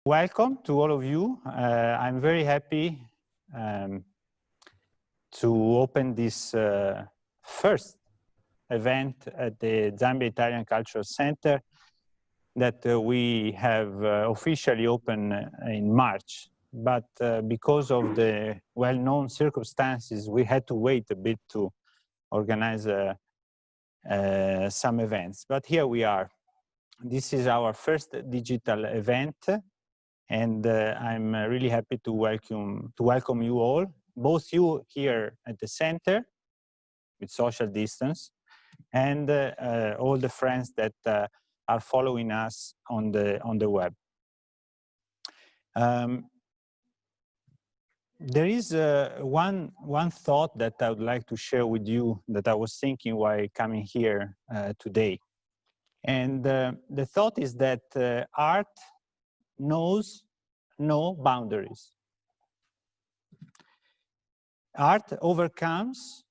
Welcome to all of you. I'm very happy to open this first event at the Zambia Italian Cultural Center that we have officially opened in March. But because of the well-known circumstances, we had to wait a bit to organize some events. But here we are. This is our first digital event. And I'm really happy to welcome you all, both you here at the center with social distance, and all the friends that are following us on the web. There is one thought that I would like to share with you that I was thinking while coming here today, and the thought is that art knows no boundaries. Art overcomes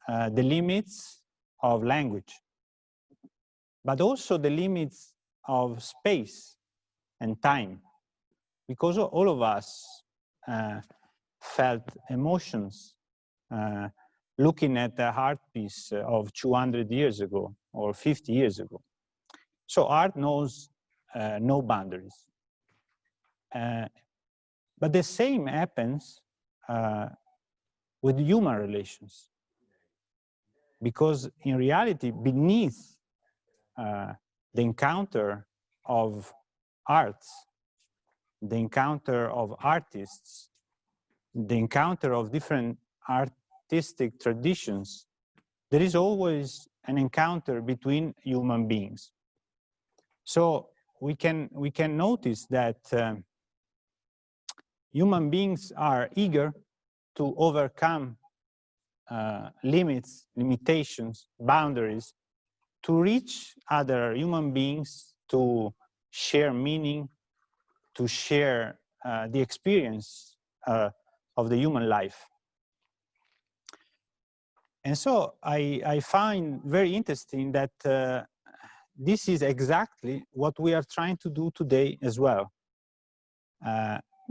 the limits of language, but also the limits of space and time, because all of us felt emotions looking at a art piece of 200 years ago or 50 years ago. So art knows no boundaries. But the same happens with human relations. Because in reality, beneath the encounter of arts, the encounter of artists, the encounter of different artistic traditions, there is always an encounter between human beings. So we can notice that human beings are eager to overcome limitations, boundaries, to reach other human beings, to share meaning, to share the experience of the human life. And so I find very interesting that this is exactly what we are trying to do today as well.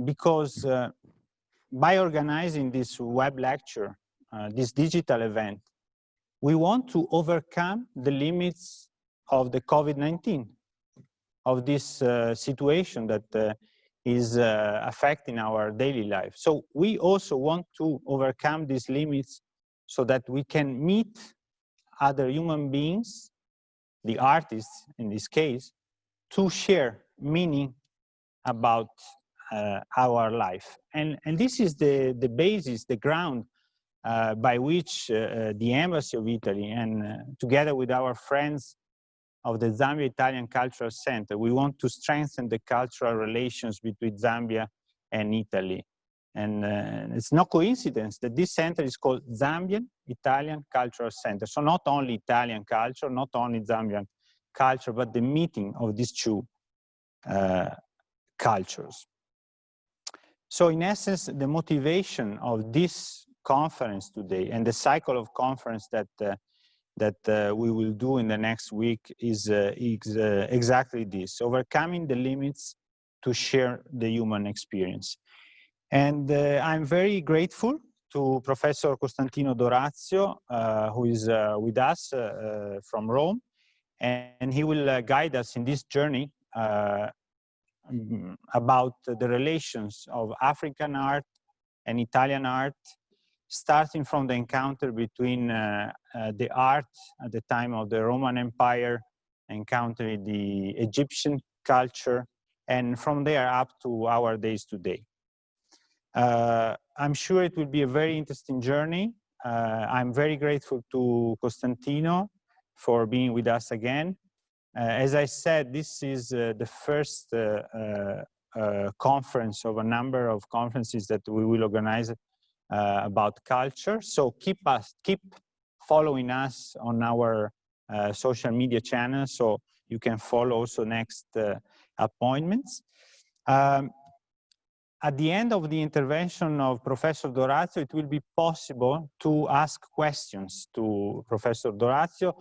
Because by organizing this web lecture, this digital event, we want to overcome the limits of the COVID-19, of this situation that is affecting our daily life. So we also want to overcome these limits so that we can meet other human beings, the artists in this case, to share meaning about our life. And this is the basis, the ground by which the Embassy of Italy and together with our friends of the Zambia Italian Cultural Center, we want to strengthen the cultural relations between Zambia and Italy. And it's no coincidence that this center is called Zambian Italian Cultural Center. So not only Italian culture, not only Zambian culture, but the meeting of these two cultures. So in essence, the motivation of this conference today and the cycle of conference that we will do in the next week is exactly this: overcoming the limits to share the human experience. And I'm very grateful to Professor Costantino Dorazio, who is with us from Rome, and he will guide us in this journey about the relations of African art and Italian art, starting from the encounter between the art at the time of the Roman Empire, encountering the Egyptian culture, and from there up to our days today. I'm sure it will be a very interesting journey. I'm very grateful to Costantino for being with us again. As I said, this is the first conference of a number of conferences that we will organize about culture. So keep following us on our social media channels so you can follow also next appointments. At the end of the intervention of Professor Dorazio, it will be possible to ask questions to Professor Dorazio.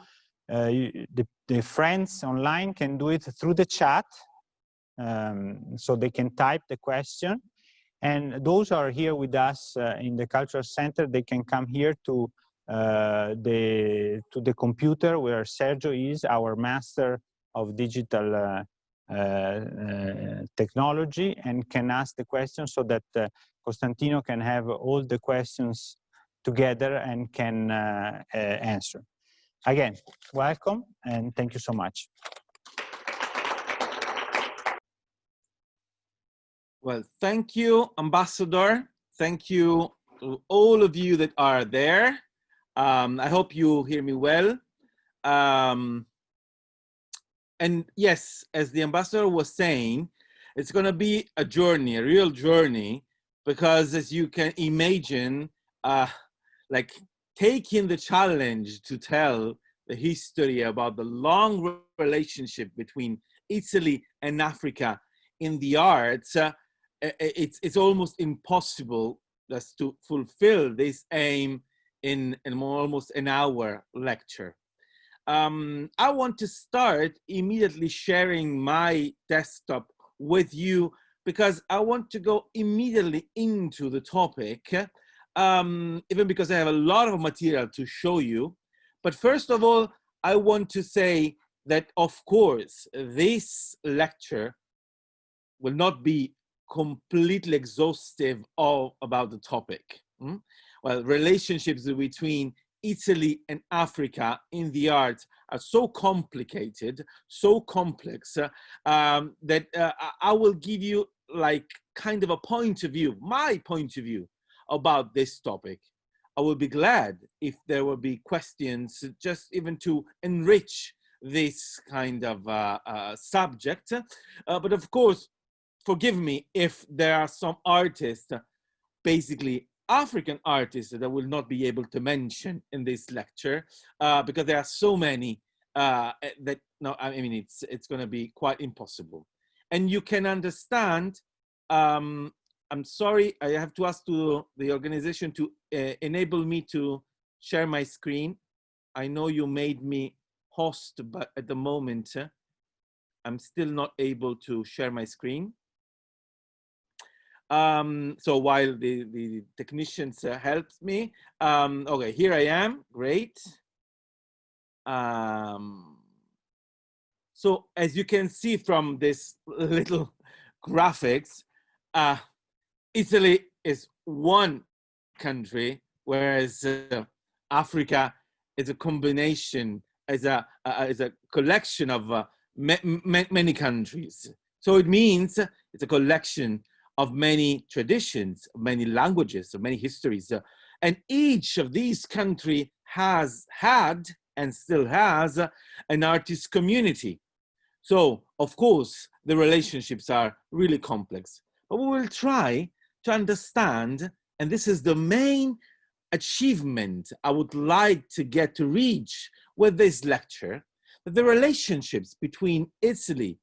The friends online can do it through the chat, so they can type the question. And those are here with us in the Cultural Center. They can come here to the computer where Sergio is, our master of digital technology, and can ask the question so that Costantino can have all the questions together and can answer. Again, welcome and thank you so much. Well, thank you, Ambassador. Thank you to all of you that are there. I hope you hear me well. And yes, as the ambassador was saying, it's going to be a journey, a real journey, because as you can imagine, like taking the challenge to tell the history about the long relationship between Italy and Africa in the arts, it's almost impossible just to fulfill this aim in almost an hour lecture. I want to start immediately sharing my desktop with you because I want to go immediately into the topic, even because I have a lot of material to show you. But first of all, I want to say that, of course, this lecture will not be completely exhaustive about the topic. Well, relationships between Italy and Africa in the arts are so complicated, so complex, that I will give you like kind of a point of view, my point of view about this topic. I will be glad if there will be questions just even to enrich this kind of subject. But of course, forgive me if there are some artists, basically African artists, that I will not be able to mention in this lecture because there are so many that, no, I mean, it's going to be quite impossible. And you can understand, I'm sorry, I have to ask to the organization to enable me to share my screen. I know you made me host, but at the moment, I'm still not able to share my screen. So while the technicians helps me, okay, here I am, great. So as you can see from this little graphics, Italy is one country, whereas Africa is a combination, is a collection of many countries. So it means it's a collection of many traditions, of many languages, of many histories. And each of these countries has had and still has an artist community. So, of course, the relationships are really complex. But we will try to understand, and this is the main achievement I would like to get to reach with this lecture, that the relationships between Italy,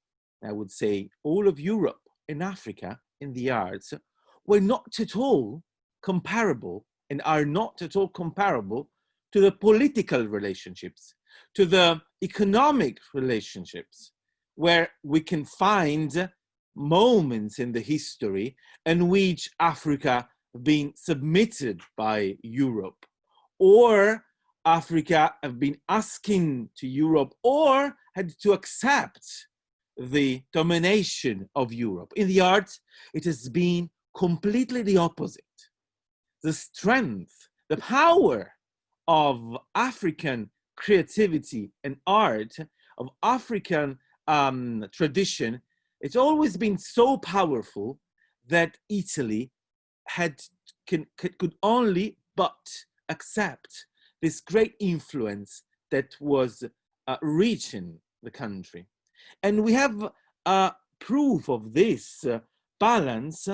I would say all of Europe and Africa in the arts, were not at all comparable and are not at all comparable to the political relationships, to the economic relationships, where we can find moments in the history in which Africa been submitted by Europe, or Africa have been asking to Europe or had to accept the domination of Europe. In the arts, it has been completely the opposite. The strength, the power of African creativity and art, of African tradition, it's always been so powerful that Italy could only but accept this great influence that was reaching the country. And we have proof of this balance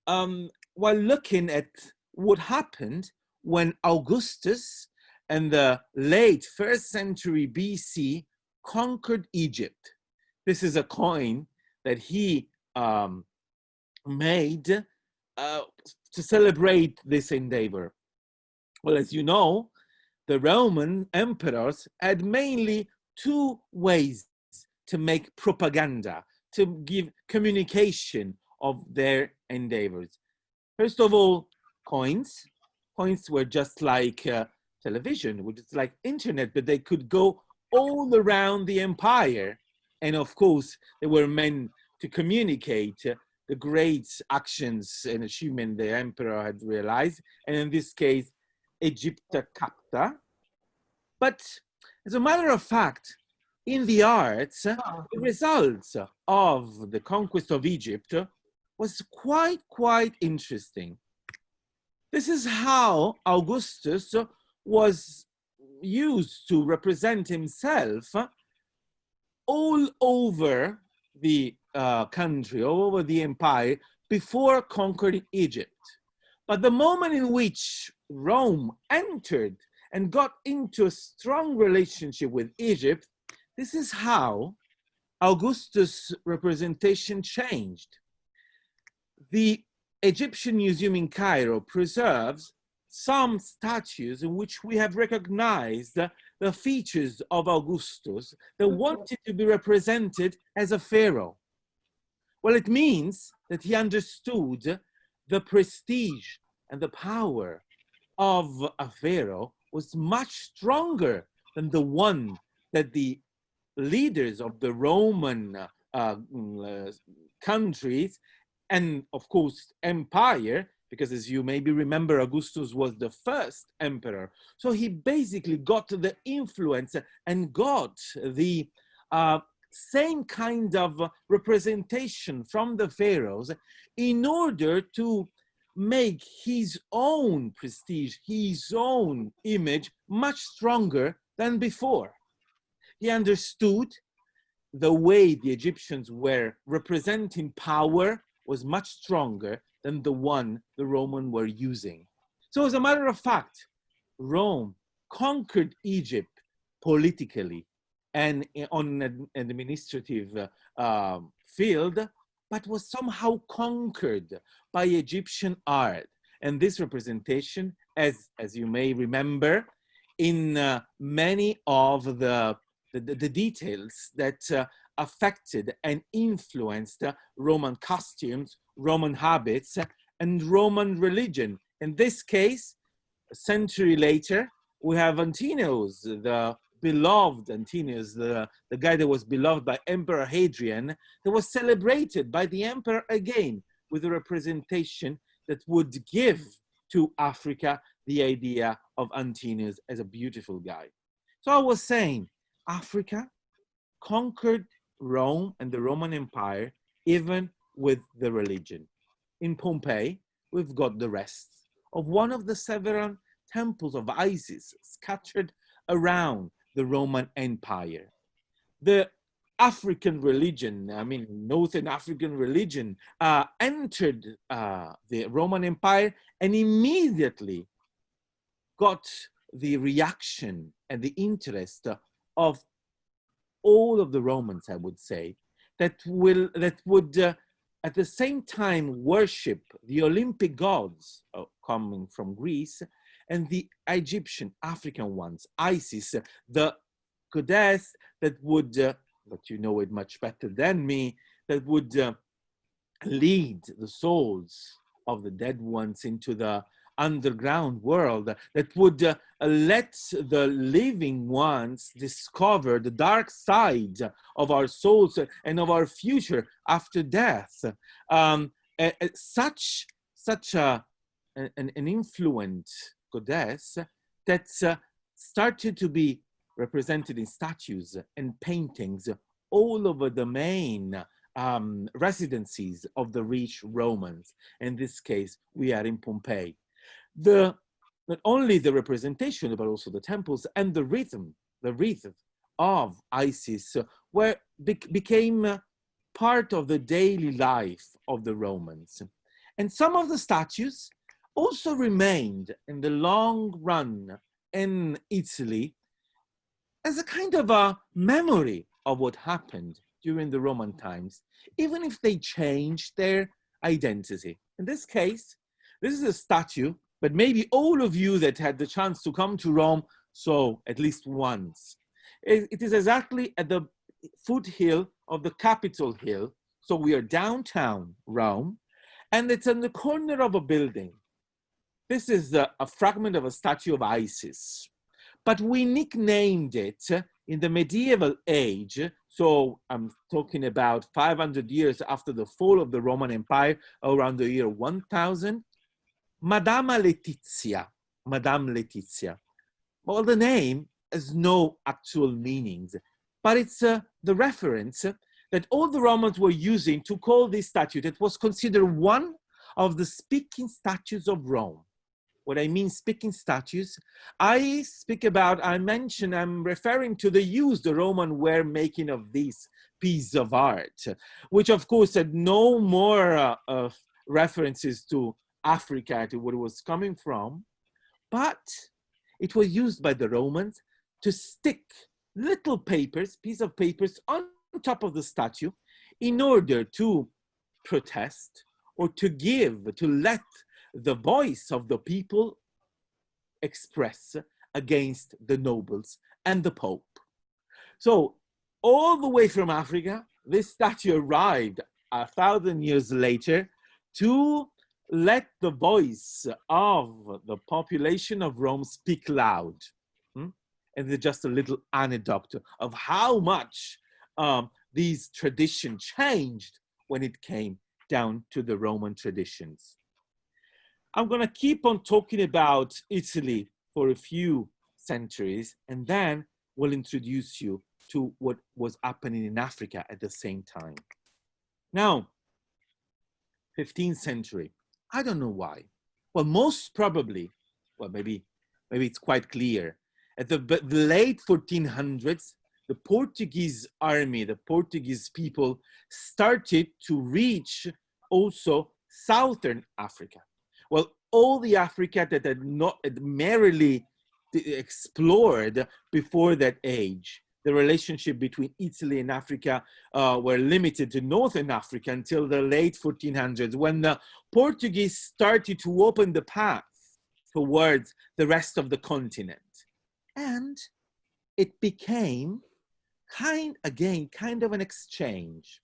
while looking at what happened when Augustus in the late 1st century BC conquered Egypt. This is a coin that he made to celebrate this endeavor. Well, as you know, the Roman emperors had mainly two ways to make propaganda, to give communication of their endeavors. First of all, coins. Coins were just like television, which is like internet, but they could go all around the empire. And of course, they were meant to communicate the great actions and achievement the emperor had realized, and in this case, Egypta Capta. But as a matter of fact, in the arts, the results of the conquest of Egypt was quite interesting. This is how Augustus was used to represent himself all over the country, all over the empire, before conquering Egypt. But the moment in which Rome entered and got into a strong relationship with Egypt, this is how Augustus' representation changed. The Egyptian Museum in Cairo preserves some statues in which we have recognized the features of Augustus that wanted to be represented as a pharaoh. Well, it means that he understood the prestige and the power of a pharaoh was much stronger than the one that the leaders of the Roman countries and of course empire, because as you maybe remember, Augustus was the first emperor. So he basically got the influence and got the same kind of representation from the pharaohs in order to make his own prestige, his own image much stronger than before. He understood the way the Egyptians were representing power was much stronger than the one the Romans were using. So as a matter of fact, Rome conquered Egypt politically and on an administrative field, but was somehow conquered by Egyptian art. And this representation, as you may remember, in many of the details that affected and influenced Roman costumes, Roman habits, and Roman religion. In this case, a century later, we have Antinous, the beloved Antinous, the guy that was beloved by Emperor Hadrian, that was celebrated by the emperor again with a representation that would give to Africa the idea of Antinous as a beautiful guy. So I was saying, Africa conquered Rome and the Roman Empire, even with the religion. In Pompeii, we've got the rest of one of the several temples of Isis scattered around the Roman Empire. The African religion, I mean, Northern African religion, entered the Roman Empire and immediately got the reaction and the interest of all of the Romans, I would say, that would at the same time worship the Olympic gods coming from Greece and the Egyptian African ones, Isis, the goddess that would, but you know it much better than me, that would lead the souls of the dead ones into the underground world, that would let the living ones discover the dark side of our souls and of our future after death. Such an influent goddess that started to be represented in statues and paintings all over the main residencies of the rich Romans. In this case, we are in Pompeii. Not only the representation, but also the temples and the rhythm of Isis became part of the daily life of the Romans. And some of the statues also remained in the long run in Italy as a kind of a memory of what happened during the Roman times, even if they changed their identity. In this case, this is a statue, but maybe all of you that had the chance to come to Rome saw at least once. It is exactly at the foothill of the Capitol Hill, So we are downtown Rome, and it's in the corner of a building. This is a fragment of a statue of Isis, but we nicknamed it in the medieval age. So I'm talking about 500 years after the fall of the Roman Empire, around the year 1000, Madama Letizia, Madame Letizia. Well, the name has no actual meanings, but it's the reference that all the Romans were using to call this statue that was considered one of the speaking statues of Rome. What I mean speaking statues, I'm referring to the use the Roman were making of this piece of art, which of course had no more references to Africa, to where it was coming from, but it was used by the Romans to stick little papers, piece of papers on top of the statue in order to protest or to let the voice of the people express against the nobles and the Pope. So all the way from Africa, this statue arrived 1,000 years later to let the voice of the population of Rome speak loud. And there's just a little anecdote of how much these traditions changed when it came down to the Roman traditions. I'm going to keep on talking about Italy for a few centuries, and then we'll introduce you to what was happening in Africa at the same time. Now, 15th century. I don't know why. Well, most probably, well, maybe it's quite clear. At the late 1400s, the Portuguese army, the Portuguese people started to reach also Southern Africa. Well, all the Africa that had not merely explored before that age. The relationship between Italy and Africa were limited to Northern Africa until the late 1400s, when the Portuguese started to open the path towards the rest of the continent. And it became kind of an exchange.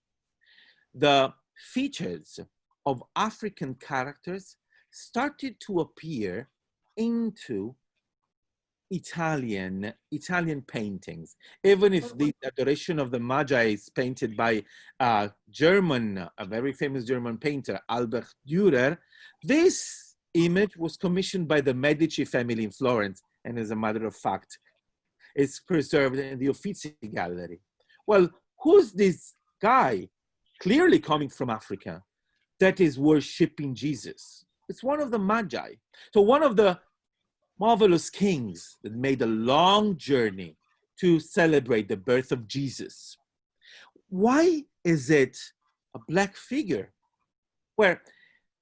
The features of African characters started to appear into Italian paintings, even if the Adoration of the Magi is painted by a very famous German painter, Albert Dürer. This image was commissioned by the Medici family in Florence, and as a matter of fact, it's preserved in the Uffizi Gallery. Well, who's this guy, clearly coming from Africa, that is worshipping Jesus? It's one of the Magi. So one of the marvelous kings that made a long journey to celebrate the birth of Jesus. Why is it a black figure? Where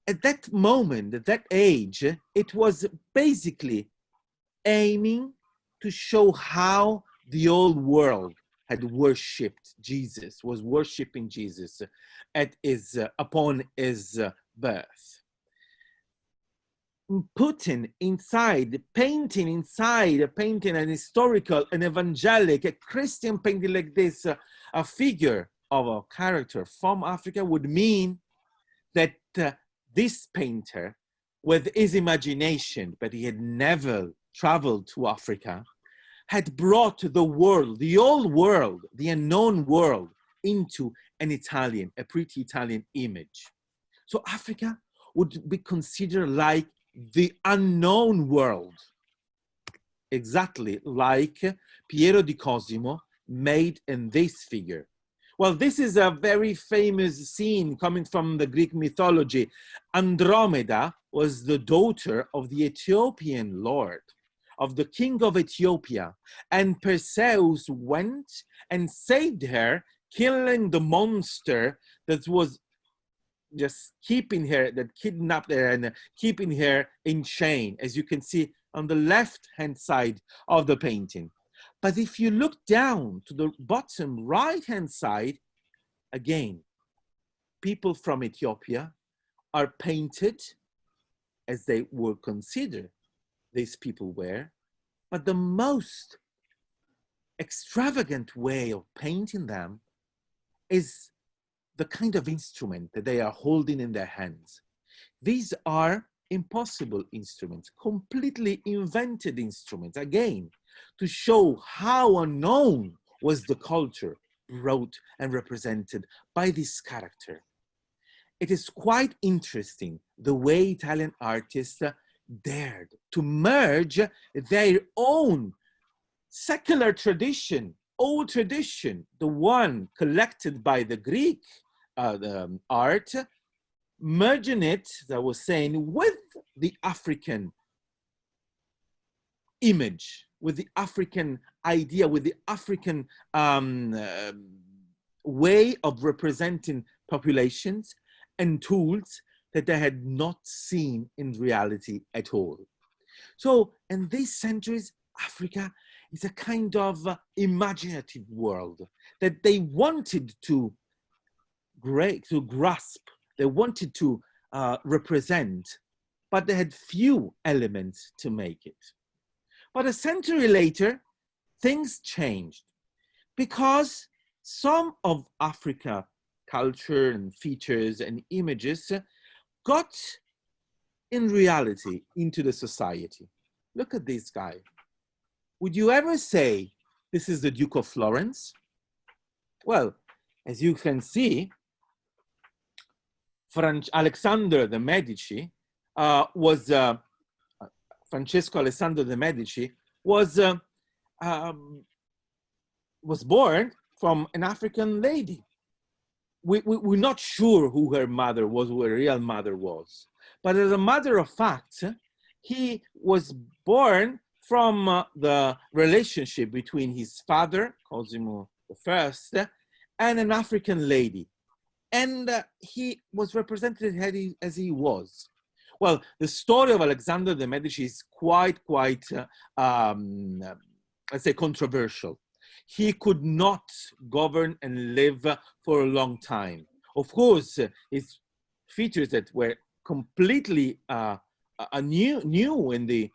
at that moment, at that age, it was basically aiming to show how the old world had worshipped Jesus, was worshiping Jesus upon his birth. Putting inside, painting inside a painting, an historical, an evangelic, a Christian painting like this, a figure of a character from Africa would mean that this painter, with his imagination, but he had never traveled to Africa, had brought the world, the old world, the unknown world, into a pretty Italian image. So Africa would be considered like the unknown world, exactly like Piero di Cosimo made in this figure. Well, this is a very famous scene coming from the Greek mythology. Andromeda was the daughter of the Ethiopian lord, of the king of Ethiopia, and Perseus went and saved her, killing the monster that was just keeping her, that kidnapped her and keeping her in chain, as you can see on the left-hand side of the painting. But if you look down to the bottom right-hand side, again, people from Ethiopia are painted as they were considered these people were, but the most extravagant way of painting them is the kind of instrument that they are holding in their hands. These are impossible instruments, completely invented instruments, again, to show how unknown was the culture wrought and represented by this character. It is quite interesting the way Italian artists dared to merge their own secular tradition, old tradition, the one collected by the Greek art, merging it, as I was saying, with the African image, with the African idea, with the African way of representing populations and tools that they had not seen in reality at all. So in these centuries, Africa is a kind of imaginative world that they wanted to grasp, they wanted to represent, but they had few elements to make it. But a century later, things changed because some of Africa culture and features and images got in reality into the society. Look at this guy. Would you ever say this is the Duke of Florence? Well, as you can see, Alexander de' Medici Francesco Alessandro de' Medici was born from an African lady. We're not sure who her mother was, who her real mother was. But as a matter of fact, he was born from the relationship between his father, Cosimo I, and an African lady. And he was represented as he was. Well, the story of Alexander de' Medici is quite, let's say, controversial. He could not govern and live for a long time. Of course, his features that were completely new in the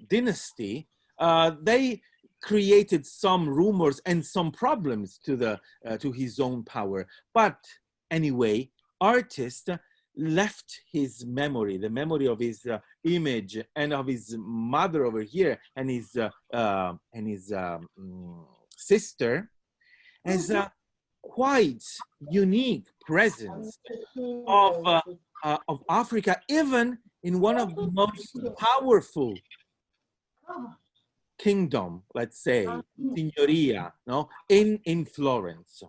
dynasty, they created some rumors and some problems to his own power. But anyway, artists left his memory, the memory of his image and of his mother over here and his sister, as a quite unique presence of Africa, even in one of the most powerful kingdom, let's say, signoria, in Florence.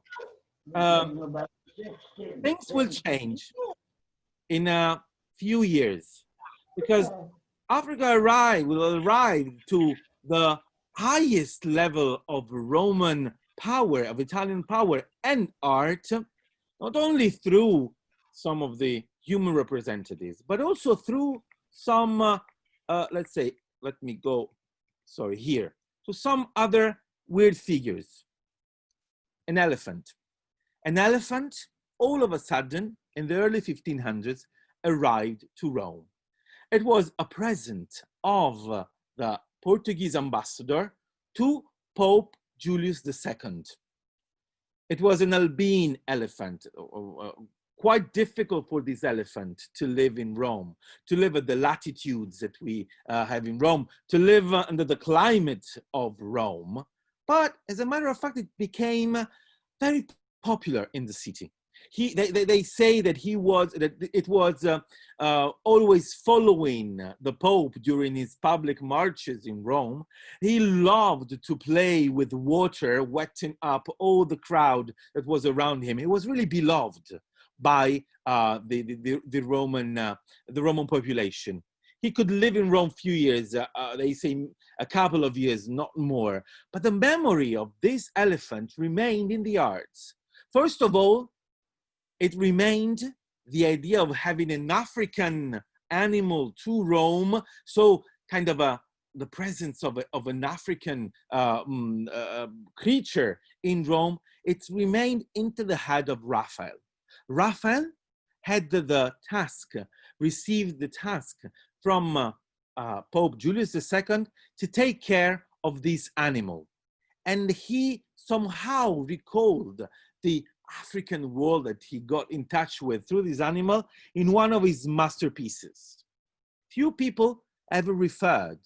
Things will change in a few years because Africa will arrive to the highest level of Roman power, of Italian power and art, not only through some of the human representatives, but also through some, let's say, here, to some other weird figures. An elephant. An elephant, all of a sudden, in the early 1500s, arrived to Rome. It was a present of the Portuguese ambassador to Pope Julius II. It was an Albine elephant, quite difficult for this elephant to live in Rome, to live at the latitudes that we have in Rome, to live under the climate of Rome. But as a matter of fact, it became very popular in the city. They say that it was always following the Pope during his public marches in Rome. He loved to play with water, wetting up all the crowd that was around him. He was really beloved by the Roman population. He could live in Rome a few years, they say a couple of years, not more. But the memory of this elephant remained in the arts. First of all, it remained the idea of having an African animal to Rome, so kind of the presence of an African creature in Rome. It remained into the head of Raphael. Raphael had received the task from Pope Julius II to take care of this animal. And he somehow recalled the African world that he got in touch with through this animal in one of his masterpieces. Few people ever referred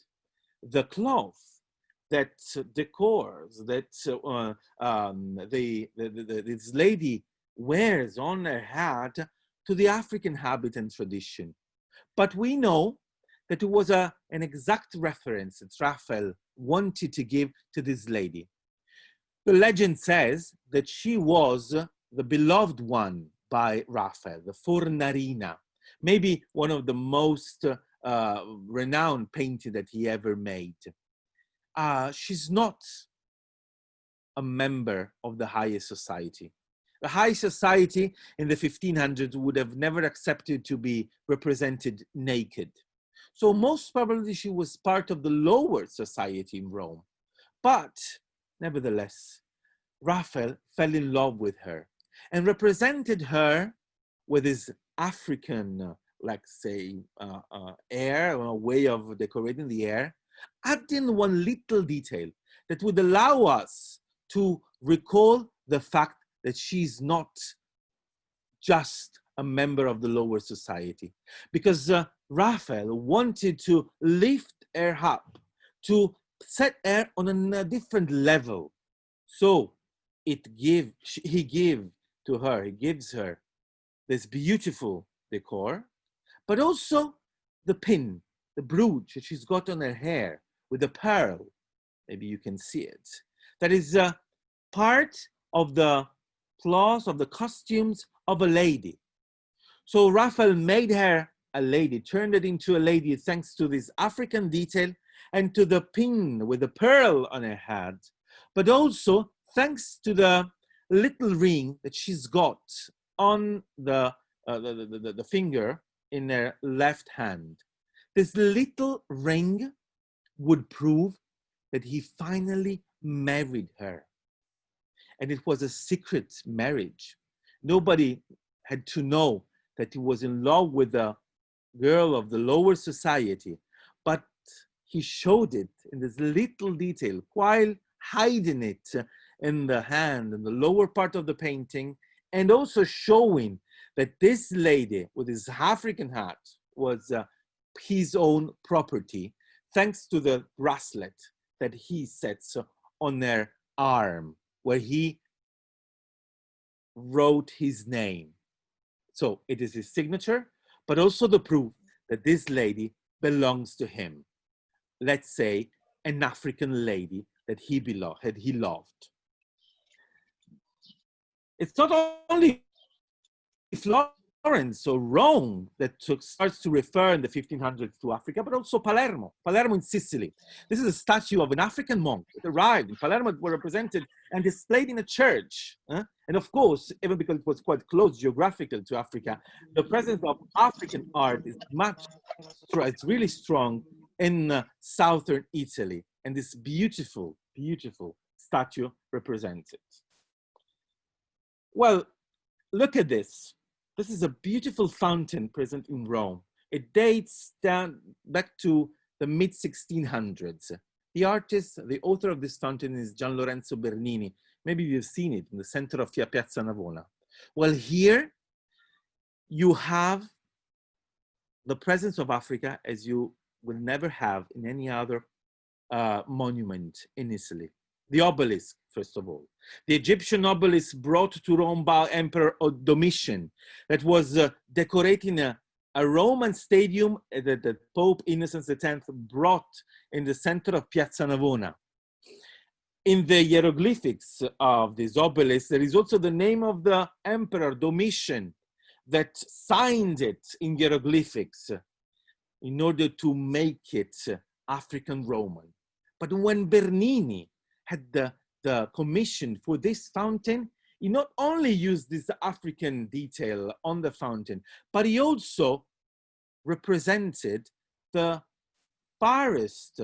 the cloth that decors that this lady wears on her head to the African habit and tradition. But we know that it was an exact reference that Raphael wanted to give to this lady. The legend says that she was the beloved one by Raphael, the Fornarina, maybe one of the most renowned painting that he ever made. She's not a member of the highest society. The high society in the 1500s would have never accepted to be represented naked. So most probably she was part of the lower society in Rome. But nevertheless, Raphael fell in love with her and represented her with his African, like say, air, or a way of decorating the air, adding one little detail that would allow us to recall the fact that she's not just a member of the lower society. Because Raphael wanted to lift her up, to set her on a different level. So he gives her this beautiful decor, but also the pin, the brooch that she's got on her hair with a pearl. Maybe you can see it. That is part of the cloth of the costumes of a lady. So Raphael made her a lady, turned it into a lady thanks to this African detail and to the pin with the pearl on her head, but also thanks to the little ring that she's got on the finger in her left hand. This little ring would prove that he finally married her. And it was a secret marriage. Nobody had to know that he was in love with a girl of the lower society, but he showed it in this little detail while hiding it in the hand, in the lower part of the painting, and also showing that this lady with his African hat was his own property, thanks to the bracelet that he sets on her arm, where he wrote his name. So it is his signature, but also the proof that this lady belongs to him. Let's say an African lady that he loved. It's not only Florence or Rome that starts to refer in the 1500s to Africa, but also Palermo in Sicily. This is a statue of an African monk that arrived in Palermo, were represented and displayed in a church. And of course, even because it was quite close geographical to Africa, the presence of African art is it's really strong in southern Italy. And this beautiful, beautiful statue represents it. Well, look at this. This is a beautiful fountain present in Rome. It dates back to the mid-1600s. The artist, the author of this fountain is Gian Lorenzo Bernini. Maybe you've seen it in the center of Piazza Navona. Well, here you have the presence of Africa as you will never have in any other monument in Italy. The obelisk, first of all. The Egyptian obelisk brought to Rome by Emperor Domitian, that was decorating a Roman stadium that Pope Innocent X brought in the center of Piazza Navona. In the hieroglyphics of this obelisk, there is also the name of the Emperor Domitian that signed it in hieroglyphics in order to make it African Roman. But when Bernini had the commission for this fountain, he not only used this African detail on the fountain, but he also represented the farthest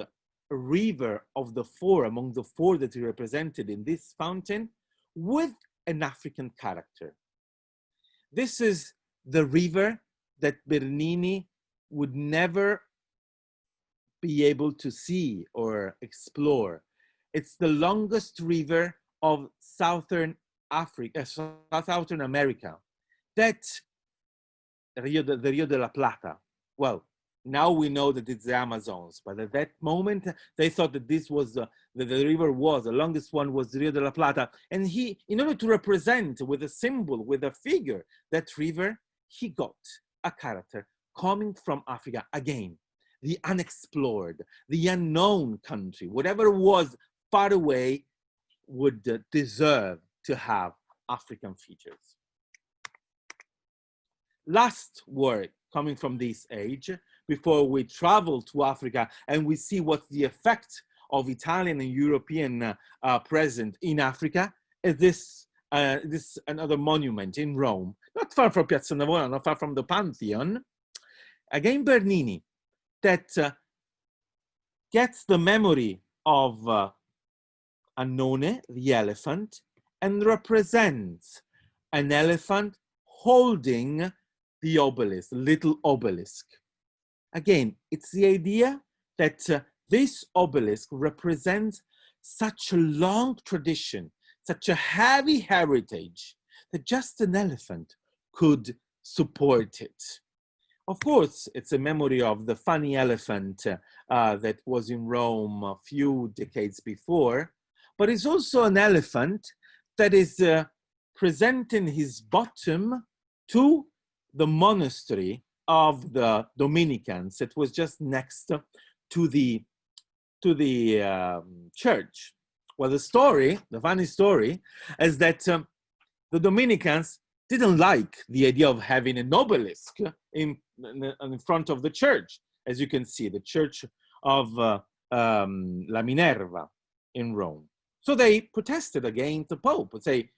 river of the four, among the four that he represented in this fountain, with an African character. This is the river that Bernini would never be able to see or explore. It's the longest river of southern Africa, Southern America, that the Rio de la Plata, well, now we know that it's the Amazons, but at that moment they thought that this was the river was the longest one was the Rio de la Plata, and he, in order to represent with a symbol, with a figure, that river, he got a character coming from Africa again, the unexplored, the unknown country, whatever was far away would deserve to have African features. Last word coming from this age, before we travel to Africa and we see what's the effect of Italian and European presence in Africa, is this another monument in Rome, not far from Piazza Navona, not far from the Pantheon. Again, Bernini, that gets the memory of Annone, the elephant, and represents an elephant holding the obelisk, little obelisk. Again, it's the idea that this obelisk represents such a long tradition, such a heavy heritage, that just an elephant could support it. Of course, it's a memory of the funny elephant that was in Rome a few decades before, but it's also an elephant that is presenting his bottom to the monastery of the Dominicans. It was just next to the church. Well, the funny story, is that the Dominicans didn't like the idea of having an obelisk in front of the church. As you can see, the church of La Minerva in Rome. So they protested against the Pope and say,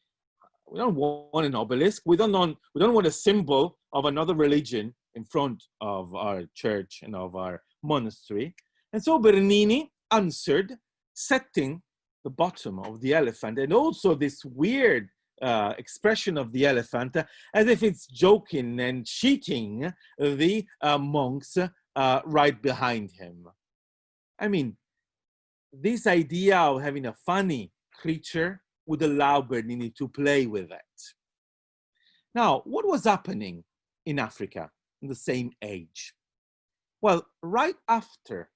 we don't want an obelisk. We don't want a symbol of another religion in front of our church and of our monastery. And so Bernini answered, setting the bottom of the elephant and also this weird expression of the elephant as if it's joking and cheating the monks right behind him. I mean, this idea of having a funny creature would allow Bernini to play with it. Now, what was happening in Africa in the same age? Well, right after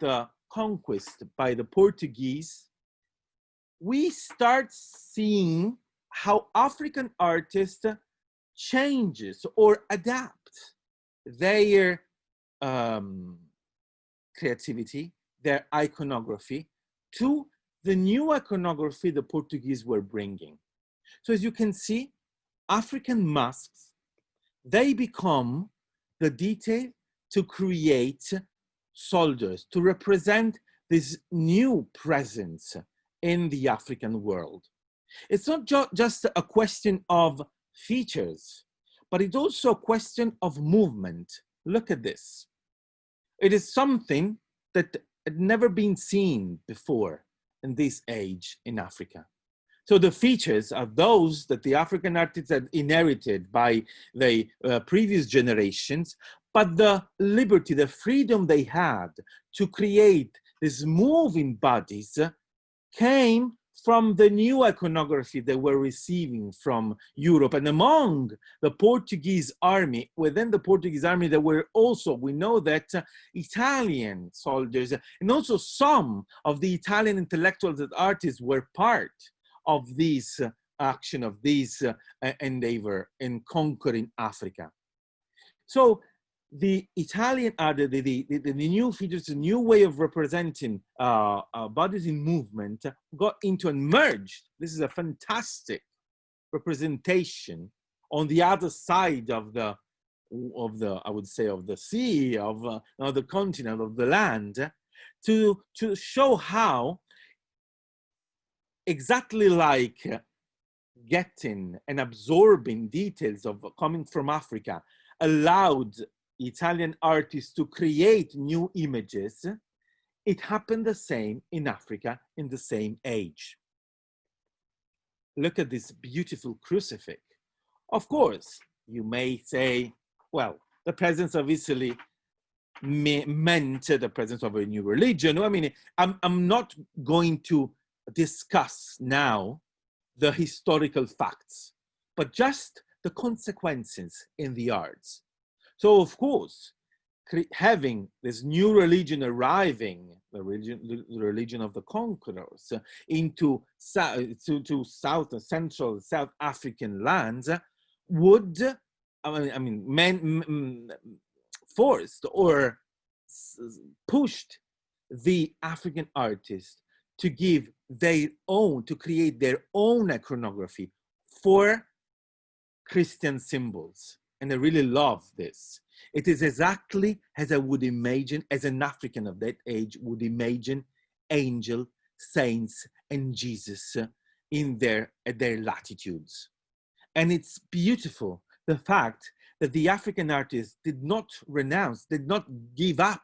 the conquest by the Portuguese, we start seeing how African artists changes or adapt their creativity, their iconography to the new iconography the Portuguese were bringing. So as you can see, African masks, they become the detail to create soldiers, to represent this new presence in the African world. It's not just a question of features, but it's also a question of movement. Look at this. It is something that had never been seen before in this age in Africa. So the features are those that the African artists had inherited by the previous generations, but the liberty, the freedom they had to create these moving bodies came from the new iconography they were receiving from Europe. And among the Portuguese army, within the Portuguese army, there were also, we know that Italian soldiers, and also some of the Italian intellectuals and artists were part of this action, of this endeavor in conquering Africa. So the Italian, the new features, the new way of representing bodies in movement got into and merged. This is a fantastic representation on the other side of the I would say, of the sea, of the continent, of the land, to show how exactly like getting and absorbing details of coming from Africa allowed Italian artists to create new images, it happened the same in Africa in the same age. Look at this beautiful crucifix. Of course, you may say, well, the presence of Italy meant the presence of a new religion. I mean, I'm not going to discuss now the historical facts, but just the consequences in the arts. So of course, having this new religion arriving, the religion of the conquerors, into to South and Central South African lands, would, forced or pushed the African artists to give their own, to create their own iconography for Christian symbols. And I really love this. It is exactly as I would imagine, as an African of that age would imagine angel, saints, and Jesus at their latitudes. And it's beautiful, the fact that the African artists did not renounce, did not give up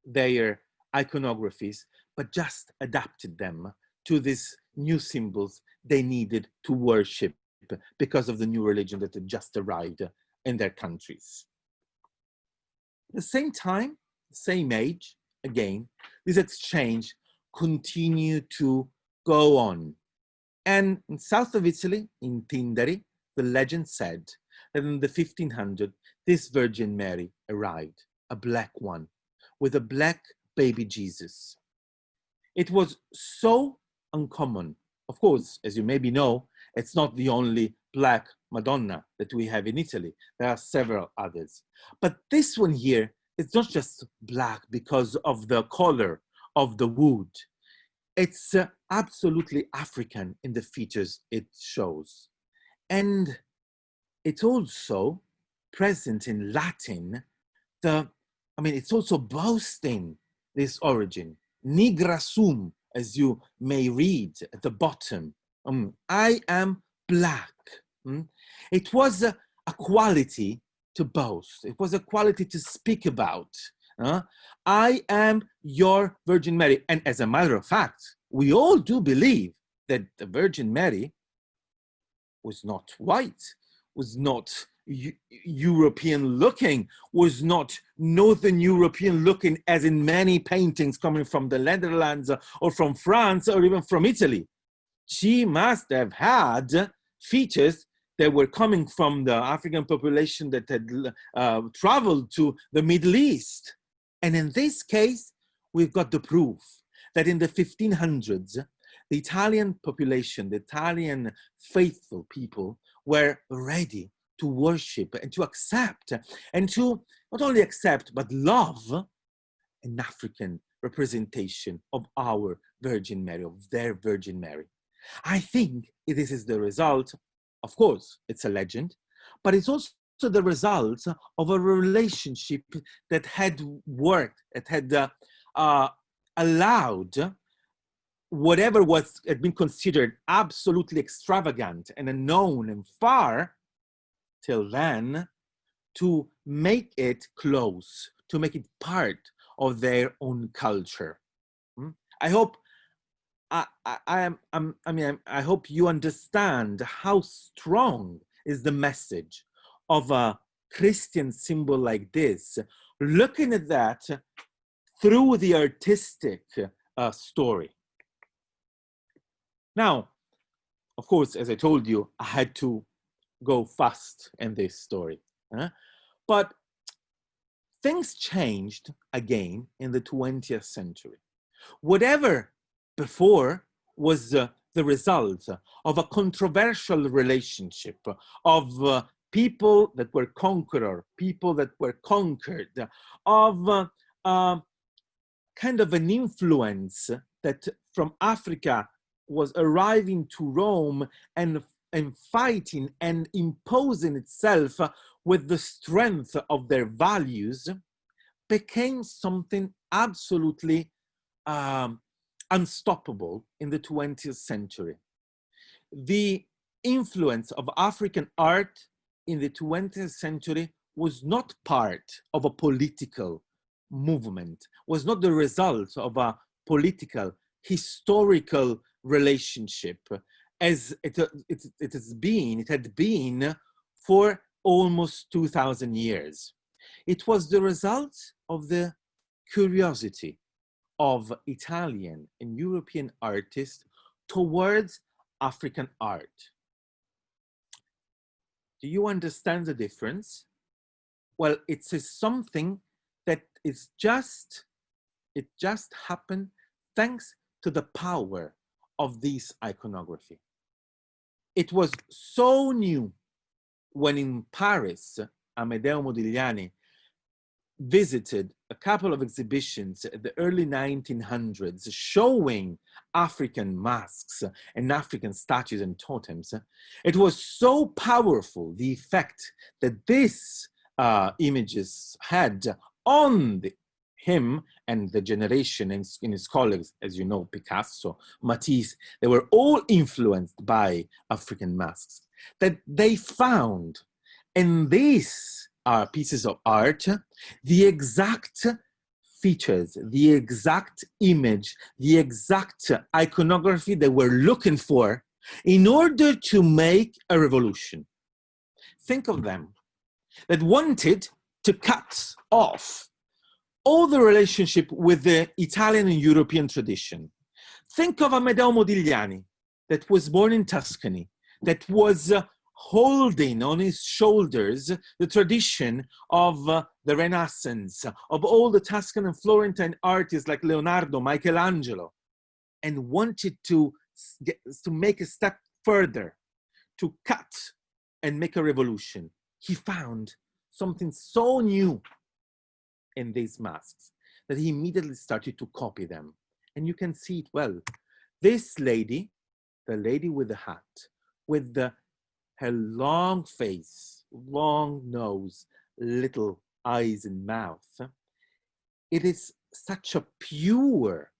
their iconographies, but just adapted them to these new symbols they needed to worship because of the new religion that had just arrived in their countries. At the same time, same age, again, this exchange continued to go on. And in south of Italy, in Tindari, the legend said that in the 1500s, this Virgin Mary arrived, a black one, with a black baby Jesus. It was so uncommon. Of course, as you maybe know, it's not the only black Madonna that we have in Italy. There are several others. But this one here, it's not just black because of the color of the wood. It's absolutely African in the features it shows. And it's also present in Latin. It's also boasting this origin. Nigra sum, as you may read at the bottom. I am black. It was a quality to boast. It was a quality to speak about. I am your Virgin Mary. And as a matter of fact, we all do believe that the Virgin Mary was not white, was not European looking, was not Northern European looking, as in many paintings coming from the Netherlands or from France or even from Italy. She must have had features that were coming from the African population that had traveled to the Middle East. And in this case, we've got the proof that in the 1500s, the Italian population, the Italian faithful people were ready to worship and to accept, and to not only accept, but love an African representation of our Virgin Mary, of their Virgin Mary. I think this is the result, of course, it's a legend, but it's also the result of a relationship that had worked, that had allowed whatever had been considered absolutely extravagant and unknown and far till then, to make it close, to make it part of their own culture. I hope I hope you understand how strong is the message of a Christian symbol like this, looking at that through the artistic story. Now, of course, as I told you, I had to go fast in this story. But things changed again in the 20th century. Whatever before was the result of a controversial relationship of people that were conqueror, people that were conquered, of kind of an influence that from Africa was arriving to Rome and fighting and imposing itself with the strength of their values, became something absolutely unstoppable in the 20th century. The influence of African art in the 20th century was not part of a political movement, was not the result of a political, historical relationship, as it had been for almost 2,000 years. It was the result of the curiosity of Italian and European artists towards African art. Do you understand the difference? Well, it is something that it just happened thanks to the power of this iconography. It was so new when in Paris, Amedeo Modigliani visited a couple of exhibitions at the early 1900s showing African masks and African statues and totems. It was so powerful, the effect that these images had on him and the generation and his colleagues, as you know, Picasso, Matisse, they were all influenced by African masks, that they found in these pieces of art the exact features, the exact image, the exact iconography they were looking for in order to make a revolution. Think of them, that wanted to cut off all the relationship with the Italian and European tradition. Think of Amedeo Modigliani, that was born in Tuscany, that was holding on his shoulders the tradition of the Renaissance, of all the Tuscan and Florentine artists like Leonardo, Michelangelo, and wanted to make a step further, to cut and make a revolution. He found something so new in these masks that he immediately started to copy them. And you can see it well. This lady, the lady with the hat, with her long face, long nose, little eyes and mouth, it is such a pure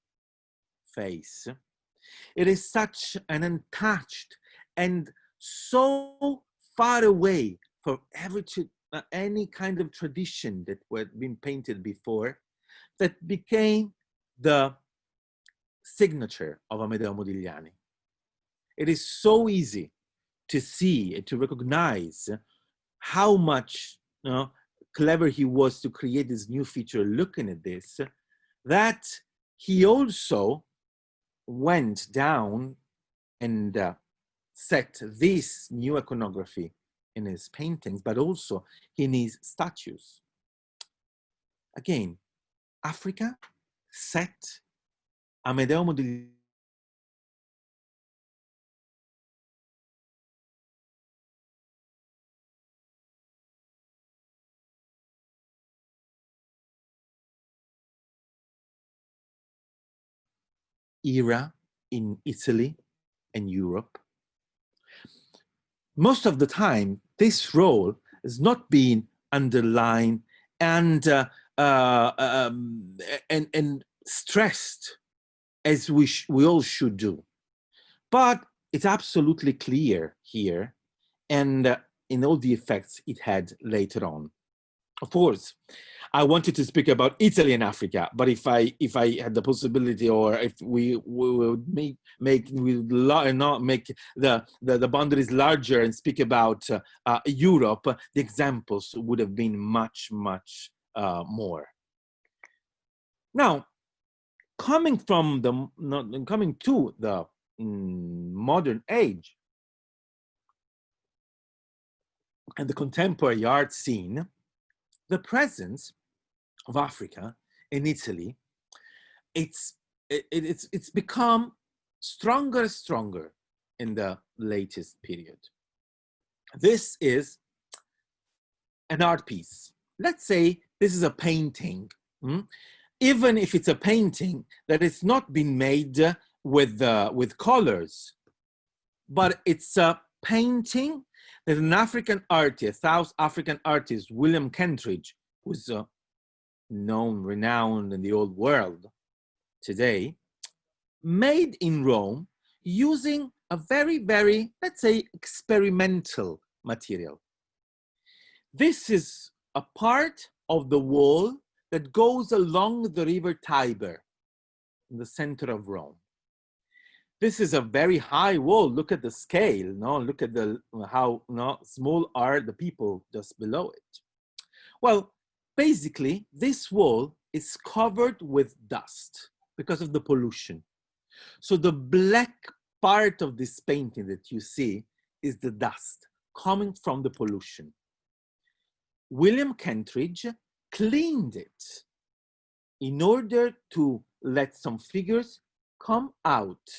face. It is such an untouched and so far away from any kind of tradition that had been painted before, that became the signature of Amedeo Modigliani. It is so easy to see and to recognize how much clever he was to create this new feature looking at this, that he also went down and set this new iconography in his paintings, but also in his statues. Again, Africa set Amedeo Modigliani era in Italy and Europe. Most of the time, this role has not been underlined and stressed as we all should do. But it's absolutely clear here, and in all the effects it had later on. Of course, I wanted to speak about Italy and Africa, but if I had the possibility, or if we would make the boundaries larger and speak about Europe, the examples would have been much more. Now, coming to the modern age and the contemporary art scene, the presence of Africa in Italy, it's become stronger and stronger in the latest period. This is an art piece. Let's say this is a painting. Even if it's a painting that it's not been made with colors, but it's a painting that an African artist, South African artist, William Kentridge, who's known, renowned in the old world today, made in Rome using a very, let's say, experimental material. This is a part of the wall that goes along the river Tiber in the center of Rome. This is a very high wall. Look at the scale, look at how small are the people just below it. Well, basically, this wall is covered with dust because of the pollution. So the black part of this painting that you see is the dust coming from the pollution. William Kentridge cleaned it in order to let some figures come out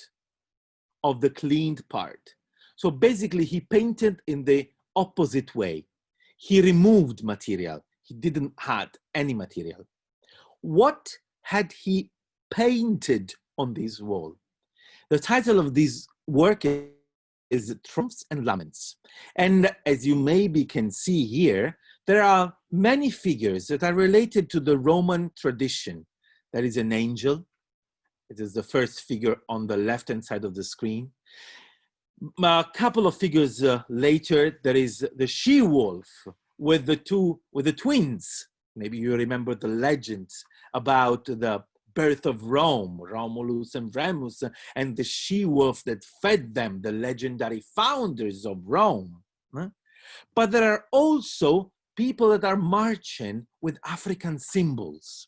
of the cleaned part. So basically he painted in the opposite way. He removed material. He didn't add any material. What had he painted on this wall? The title of this work is Triumphs and Laments. And as you maybe can see here, there are many figures that are related to the Roman tradition. There is an angel. It is the first figure on the left-hand side of the screen. A couple of figures later, there is the she-wolf with the twins. Maybe you remember the legends about the birth of Rome, Romulus and Remus, and the she-wolf that fed them, the legendary founders of Rome. But there are also people that are marching with African symbols.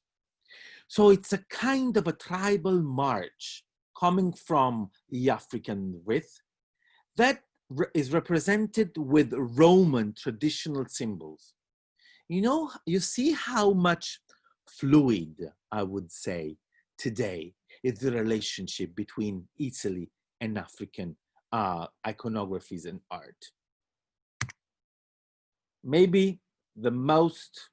So it's a kind of a tribal march coming from the African rith that is represented with Roman traditional symbols. You know, you see how much fluid, I would say, today is the relationship between Italy and African iconographies and art. Maybe the most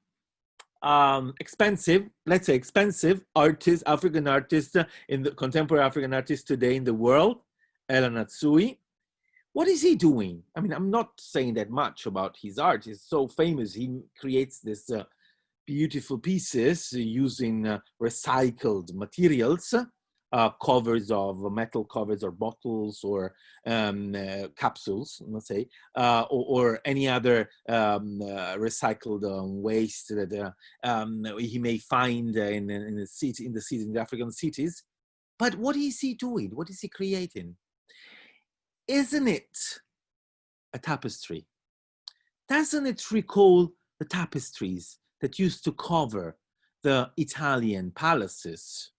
expensive, let's say expensive artist, African artist in the contemporary African artist today in the world, Ella Natsui. What is he doing? I mean, I'm not saying that much about his art. He's so famous. He creates this beautiful pieces using recycled materials, covers of metal covers or bottles or capsules, let's say, or any other recycled waste that he may find in the African cities. But what is he doing? What is he creating? Isn't it a tapestry? Doesn't it recall the tapestries that used to cover the Italian palaces?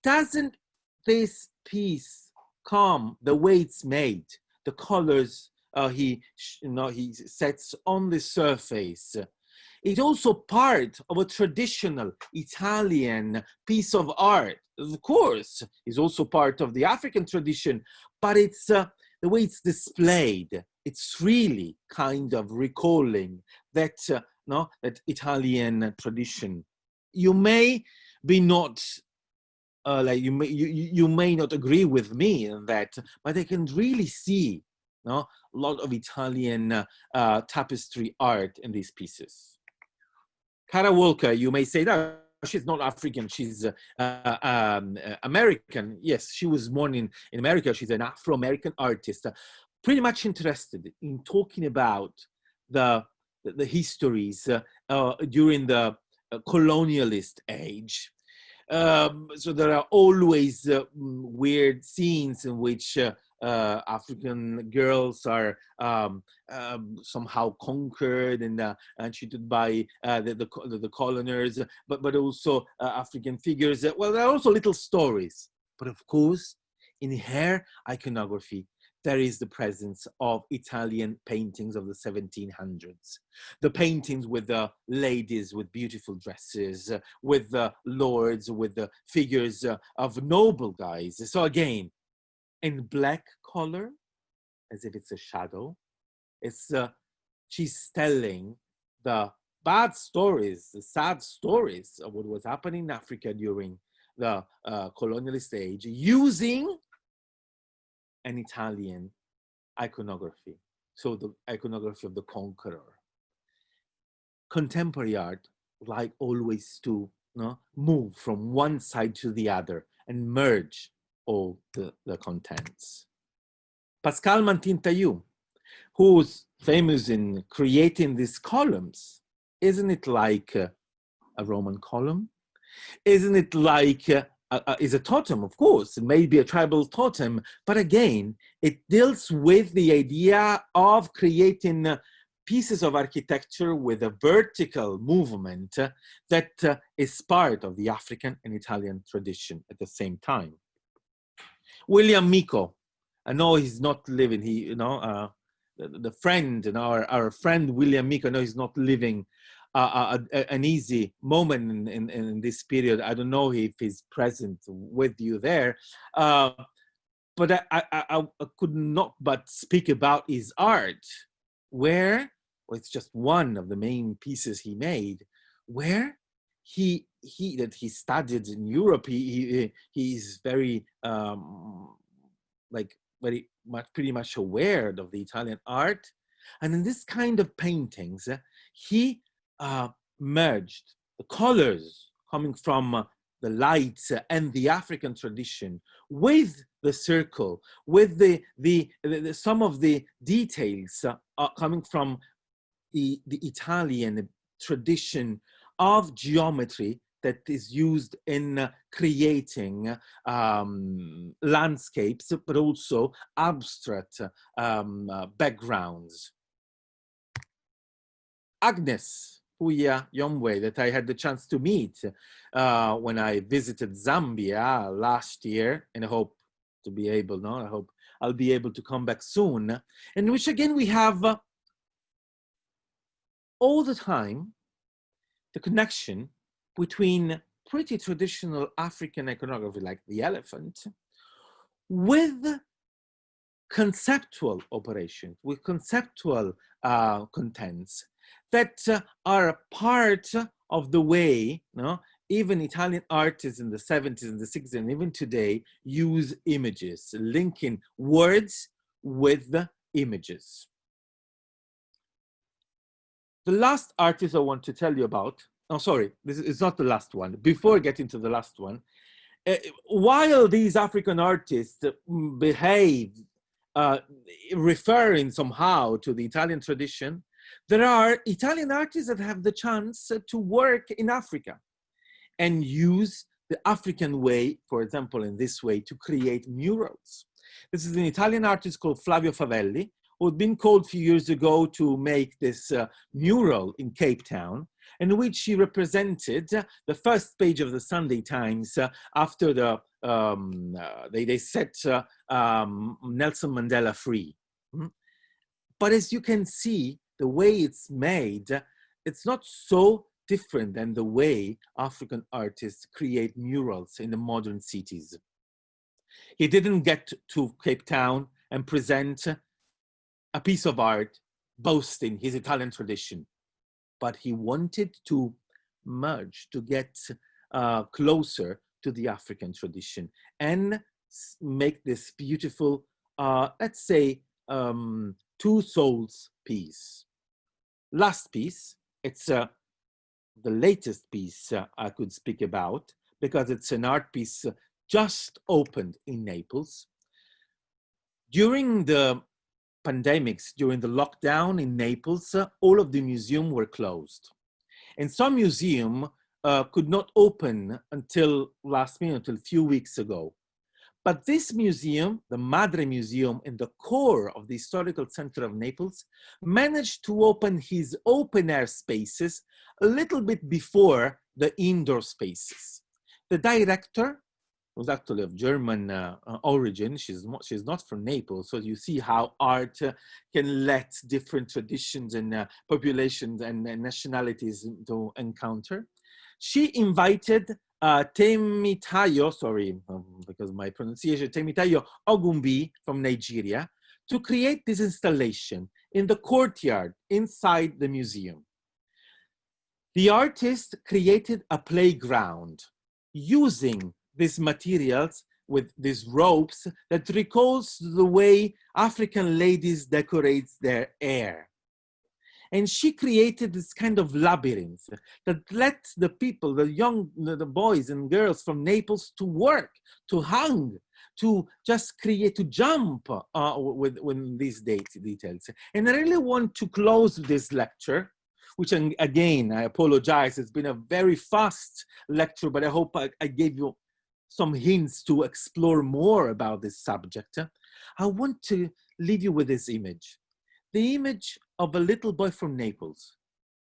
Doesn't this piece come the way it's made, the colors he sets on the surface? It's also part of a traditional Italian piece of art. Of course, it's also part of the African tradition, but it's the way it's displayed. It's really kind of recalling that that Italian tradition. You may be not you may not agree with me in that, but I can really see a lot of Italian tapestry art in these pieces. Cara Walker, you may say that she's not African, she's American. Yes, she was born in America. She's an Afro-American artist, pretty much interested in talking about the histories during the colonialist age. So there are always weird scenes in which African girls are somehow conquered and treated by the coloners, but also African figures. Well, there are also little stories, but of course, in her iconography, there is the presence of Italian paintings of the 1700s. The paintings with the ladies with beautiful dresses, with the lords, with the figures of noble guys. So again, in black color, as if it's a shadow, it's she's telling the bad stories, the sad stories of what was happening in Africa during the colonialist age, using an Italian iconography, so the iconography of the conqueror. Contemporary art like always to move from one side to the other and merge all the contents. Pascal Mantin-Tayou, who's famous in creating these columns, isn't it like a Roman column? Isn't it like is a totem? Of course, it may be a tribal totem, but again, it deals with the idea of creating pieces of architecture with a vertical movement that is part of the African and Italian tradition at the same time. William Miko, I know he's not living. The friend and our friend William Meek, I know he's not living an easy moment in this period. I don't know if he's present with you there, but I could not but speak about his art, where, well, it's just one of the main pieces he made, where he studied in Europe. He's very very much pretty much aware of the Italian art, and in this kind of paintings, he merged the colors coming from the lights and the African tradition with the circle, with the some of the details coming from the Italian tradition of geometry that is used in creating landscapes, but also abstract backgrounds. Agnes Puya Yomwe, that I had the chance to meet when I visited Zambia last year, and I hope to be able, I hope I'll be able to come back soon, in which again we have all the time the connection between pretty traditional African iconography like the elephant with conceptual operations, with conceptual contents that are a part of the way even Italian artists in the 70s and the 60s and even today use images, linking words with images. The last artist I want to tell you about, oh, sorry, this is not the last one. Before getting to the last one, while these African artists behave, referring somehow to the Italian tradition, there are Italian artists that have the chance to work in Africa and use the African way, for example, in this way, to create murals. This is an Italian artist called Flavio Favelli, who had been called a few years ago to make this mural in Cape Town, in which he represented the first page of the Sunday Times after they set Nelson Mandela free. But as you can see, the way it's made, it's not so different than the way African artists create murals in the modern cities. He didn't get to Cape Town and present a piece of art boasting his Italian tradition, but he wanted to merge, to get closer to the African tradition and make this beautiful, let's say, two souls piece. Last piece, it's the latest piece I could speak about, because it's an art piece just opened in Naples. During the pandemics, during the lockdown in Naples, all of the museums were closed. And some museums could not open until last minute, until a few weeks ago. But this museum, the Madre Museum in the core of the historical center of Naples, managed to open his open air spaces a little bit before the indoor spaces. The director was actually of German origin. She's not from Naples. So you see how art can let different traditions and populations and nationalities to encounter. She invited Temitayo, sorry, because my pronunciation, Temitayo Ogumbi from Nigeria, to create this installation in the courtyard inside the museum. The artist created a playground using these materials with these ropes that recalls the way African ladies decorate their hair. And she created this kind of labyrinth that let the people, the boys and girls from Naples to work, to hang, to just create, to jump with these details. And I really want to close this lecture, which again, I apologize, it's been a very fast lecture, but I hope I gave you some hints to explore more about this subject. I want to leave you with this image. The image of a little boy from Naples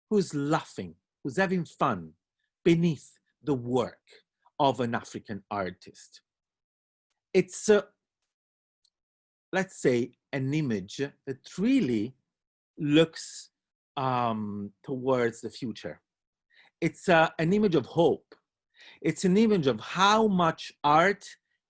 who's laughing, who's having fun beneath the work of an African artist. It's let's say, an image that really looks towards the future. It's an image of hope. It's an image of how much art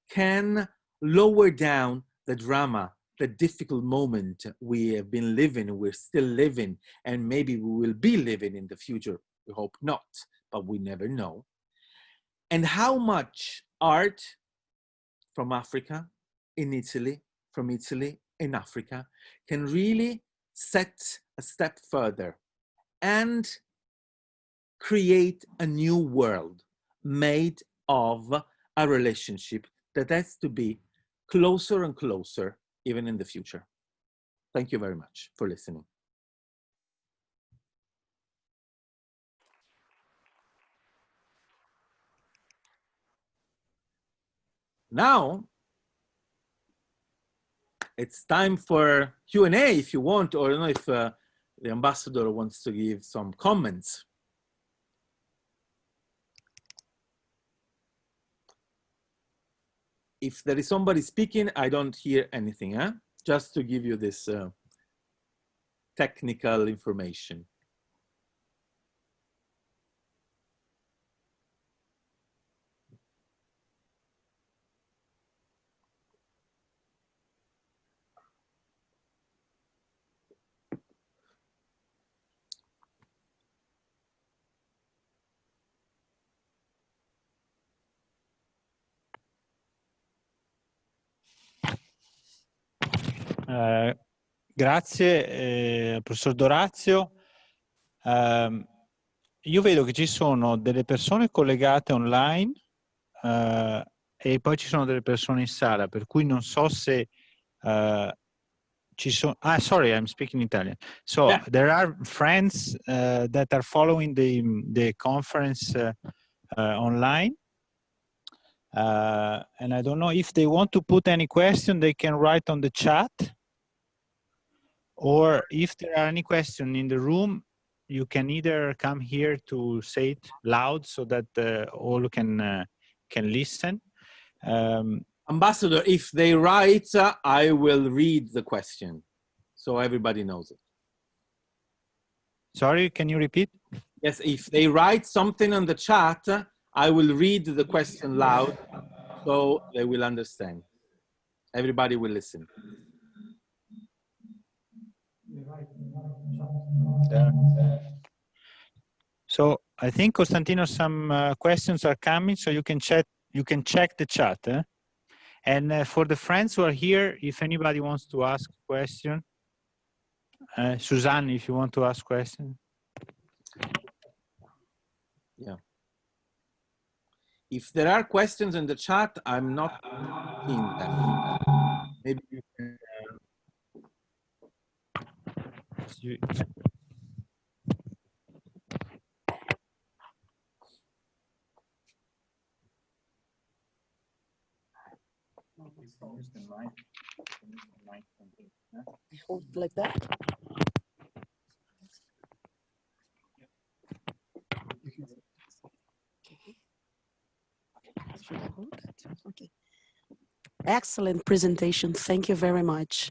can lower down the drama, the difficult moment we have been living, we're still living, and maybe we will be living in the future. We hope not, but we never know. And how much art from Africa, in Italy, from Italy in Africa, can really set a step further and create a new world made of a relationship that has to be closer and closer, even in the future. Thank you very much for listening. Now, it's time for Q&A if you want, or I don't know if the ambassador wants to give some comments. If there is somebody speaking, I don't hear anything, huh? Just to give you this technical information. Grazie, professor Dorazio. Io vedo che ci sono delle persone collegate online e poi ci sono delle persone in sala, per cui non so se ci sono... Ah, sorry, I'm speaking Italian. So Yeah. there are friends that are following the conference online. And I don't know if they want to put any question, they can write on the chat. Or if there are any questions in the room, you can either come here to say it loud so that all can listen. Ambassador, if they write, I will read the question so everybody knows it. Sorry, can you repeat? Yes, if they write something on the chat, I will read the question loud so they will understand. Everybody will listen. So I think, Costantino, some questions are coming, so you can check the chat. And for the friends who are here, if anybody wants to ask a question, Suzanne, if you want to ask a question. Yeah. If there are questions in the chat, I'm not seeing them. Maybe you can. Hold like that. Okay. Should I hold that? Okay. Excellent presentation. Thank you very much.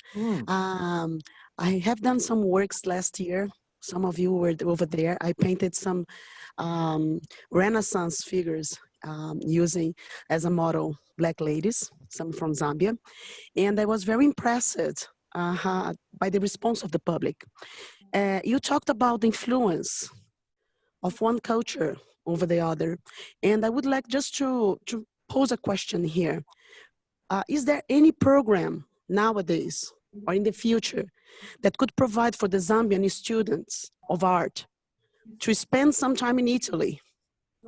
I have done some works last year. Some of you were over there. I painted some Renaissance figures using as a model Black ladies, some from Zambia. And I was very impressed by the response of the public. You talked about the influence of one culture over the other. And I would like just to pose a question here. Is there any program nowadays or in the future that could provide for the Zambian students of art to spend some time in Italy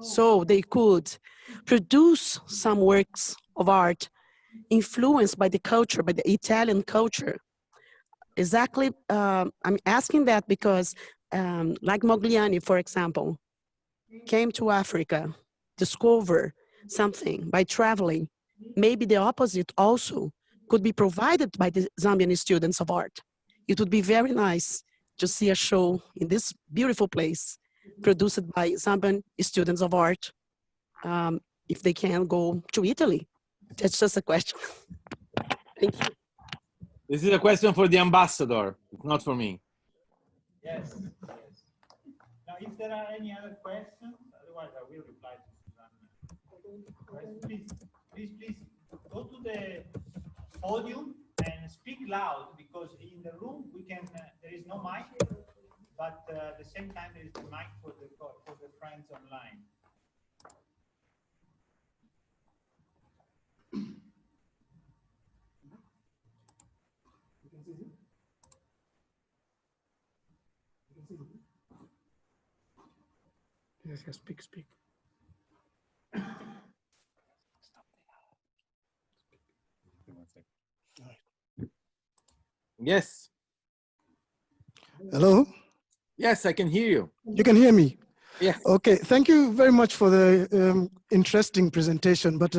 so they could produce some works of art influenced by the culture, by the Italian culture? Exactly, I'm asking that because like Mogliani, for example, came to Africa, discover something by traveling. Maybe the opposite also could be provided by the Zambian students of art. It would be very nice to see a show in this beautiful place produced by Zambian students of art if they can go to Italy. That's just a question. Thank you. This is a question for the ambassador, not for me. Yes, yes. Now, if there are any other questions, otherwise I will reply to Susanna. Please go to the podium and speak loud, because in the room we can. There is no mic, but at the same time there is the mic for the friends online. Yes, yes, speak, speak. Yes. Hello? Yes, I can hear you. You can hear me? Yes. Okay, thank you very much for the interesting presentation. But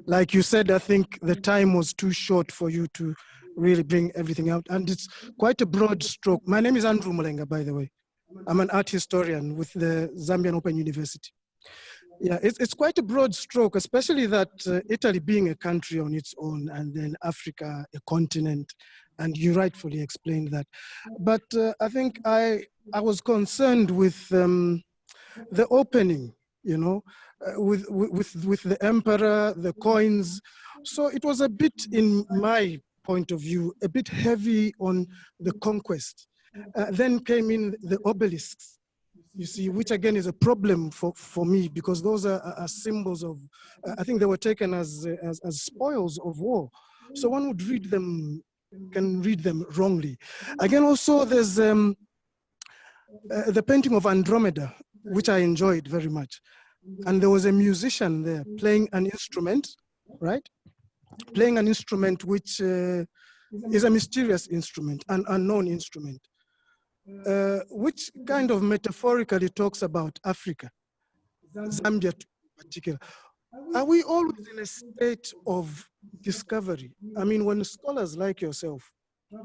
like you said, I think the time was too short for you to really bring everything out. And it's quite a broad stroke. My name is Andrew Mulenga, by the way. I'm an art historian with the Zambian Open University. Yeah, it's quite a broad stroke, especially that Italy being a country on its own, and then Africa, a continent, and you rightfully explained that. But I think I was concerned with the opening, you know, with the emperor, the coins. So it was a bit, in my point of view, a bit heavy on the conquest. Then came in the obelisks, you see, which again is a problem for me, because those are symbols of, I think they were taken as spoils of war. So one would read them, can read them wrongly. Again, also there's the painting of Andromeda, which I enjoyed very much. And there was a musician there playing an instrument, right? Playing an instrument which is a mysterious instrument, an unknown instrument. Which kind of metaphorically talks about Africa, Zambia in particular. Are we always in a state of discovery? I mean, when scholars like yourself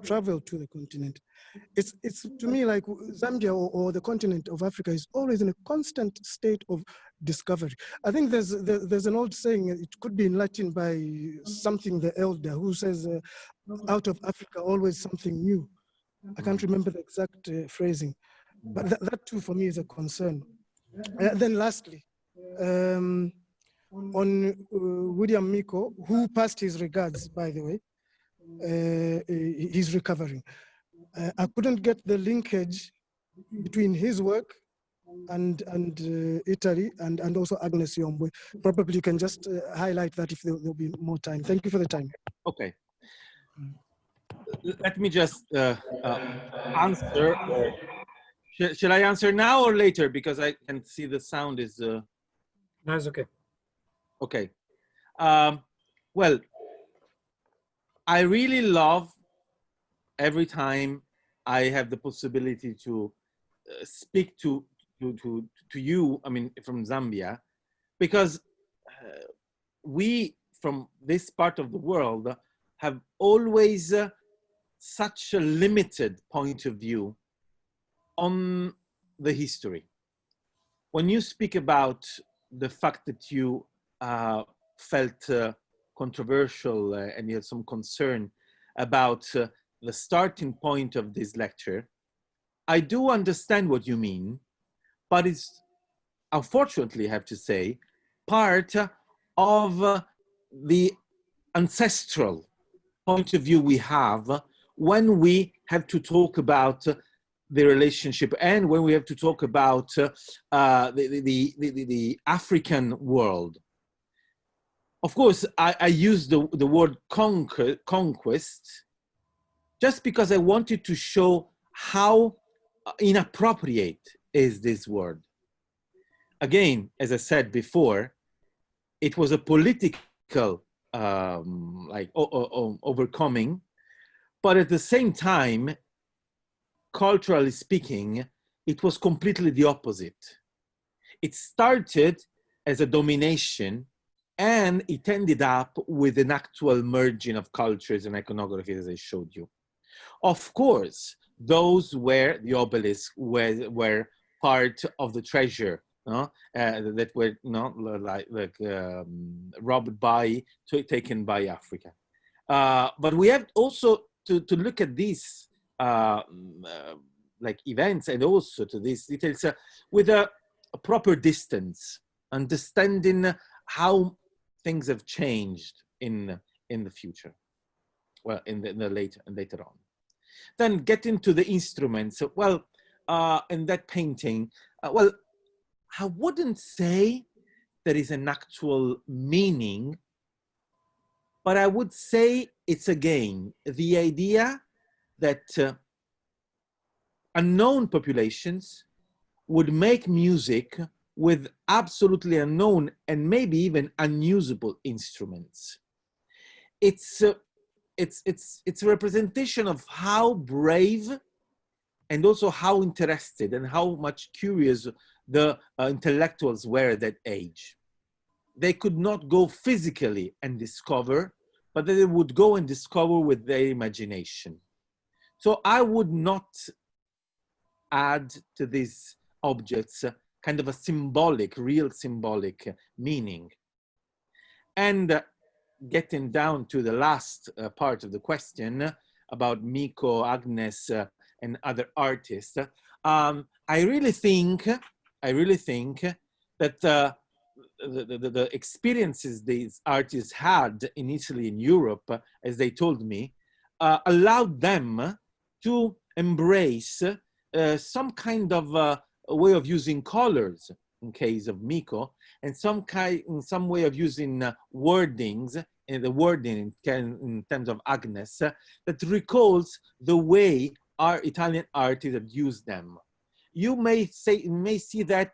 travel to the continent, it's to me like Zambia or the continent of Africa is always in a constant state of discovery. I think there's an old saying, it could be in Latin by something the elder, who says, out of Africa, always something new. I can't remember the exact phrasing, but that too for me is a concern. Then lastly, on William Miko, who passed his regards, by the way, he's recovering. I couldn't get the linkage between his work and Italy and also Agnes Yombwe. Probably you can just highlight that if there'll be more time. Thank you for the time. Okay. Let me just answer. Shall I answer now or later? Because I can see the sound is. No, it's okay. Okay. Well, I really love every time I have the possibility to speak to you. I mean, from Zambia, because we from this part of the world have always such a limited point of view on the history. When you speak about the fact that you felt controversial and you had some concern about the starting point of this lecture, I do understand what you mean, but it's unfortunately, I have to say, part of the ancestral point of view we have when we have to talk about the relationship and when we have to talk about the African world. Of course, I use the word conquest just because I wanted to show how inappropriate is this word. Again, as I said before, it was a political overcoming, but at the same time, culturally speaking, it was completely the opposite. It started as a domination and it ended up with an actual merging of cultures and iconography, as I showed you. Of course, those were the obelisks were part of the treasure that were robbed by, taken by Africa. But we have also to look at these like events and also to these details with a proper distance, understanding how things have changed in the future, well, in the later on. Then get into the instruments. Well, in that painting, well, I wouldn't say there is an actual meaning, but I would say it's again the idea that unknown populations would make music with absolutely unknown and maybe even unusable instruments. It's a representation of how brave and also how interested and how much curious the intellectuals were at that age. They could not go physically and discover, but they would go and discover with their imagination. So I would not add to these objects kind of a symbolic, real symbolic meaning. And getting down to the last part of the question about Miko, Agnes, and other artists, I really think that the experiences these artists had in Italy and Europe, as they told me, allowed them to embrace some kind of a way of using colors in case of Miko, and some way of using wordings, and the wording in terms of Agnes, that recalls the way our Italian artists have used them. You may see that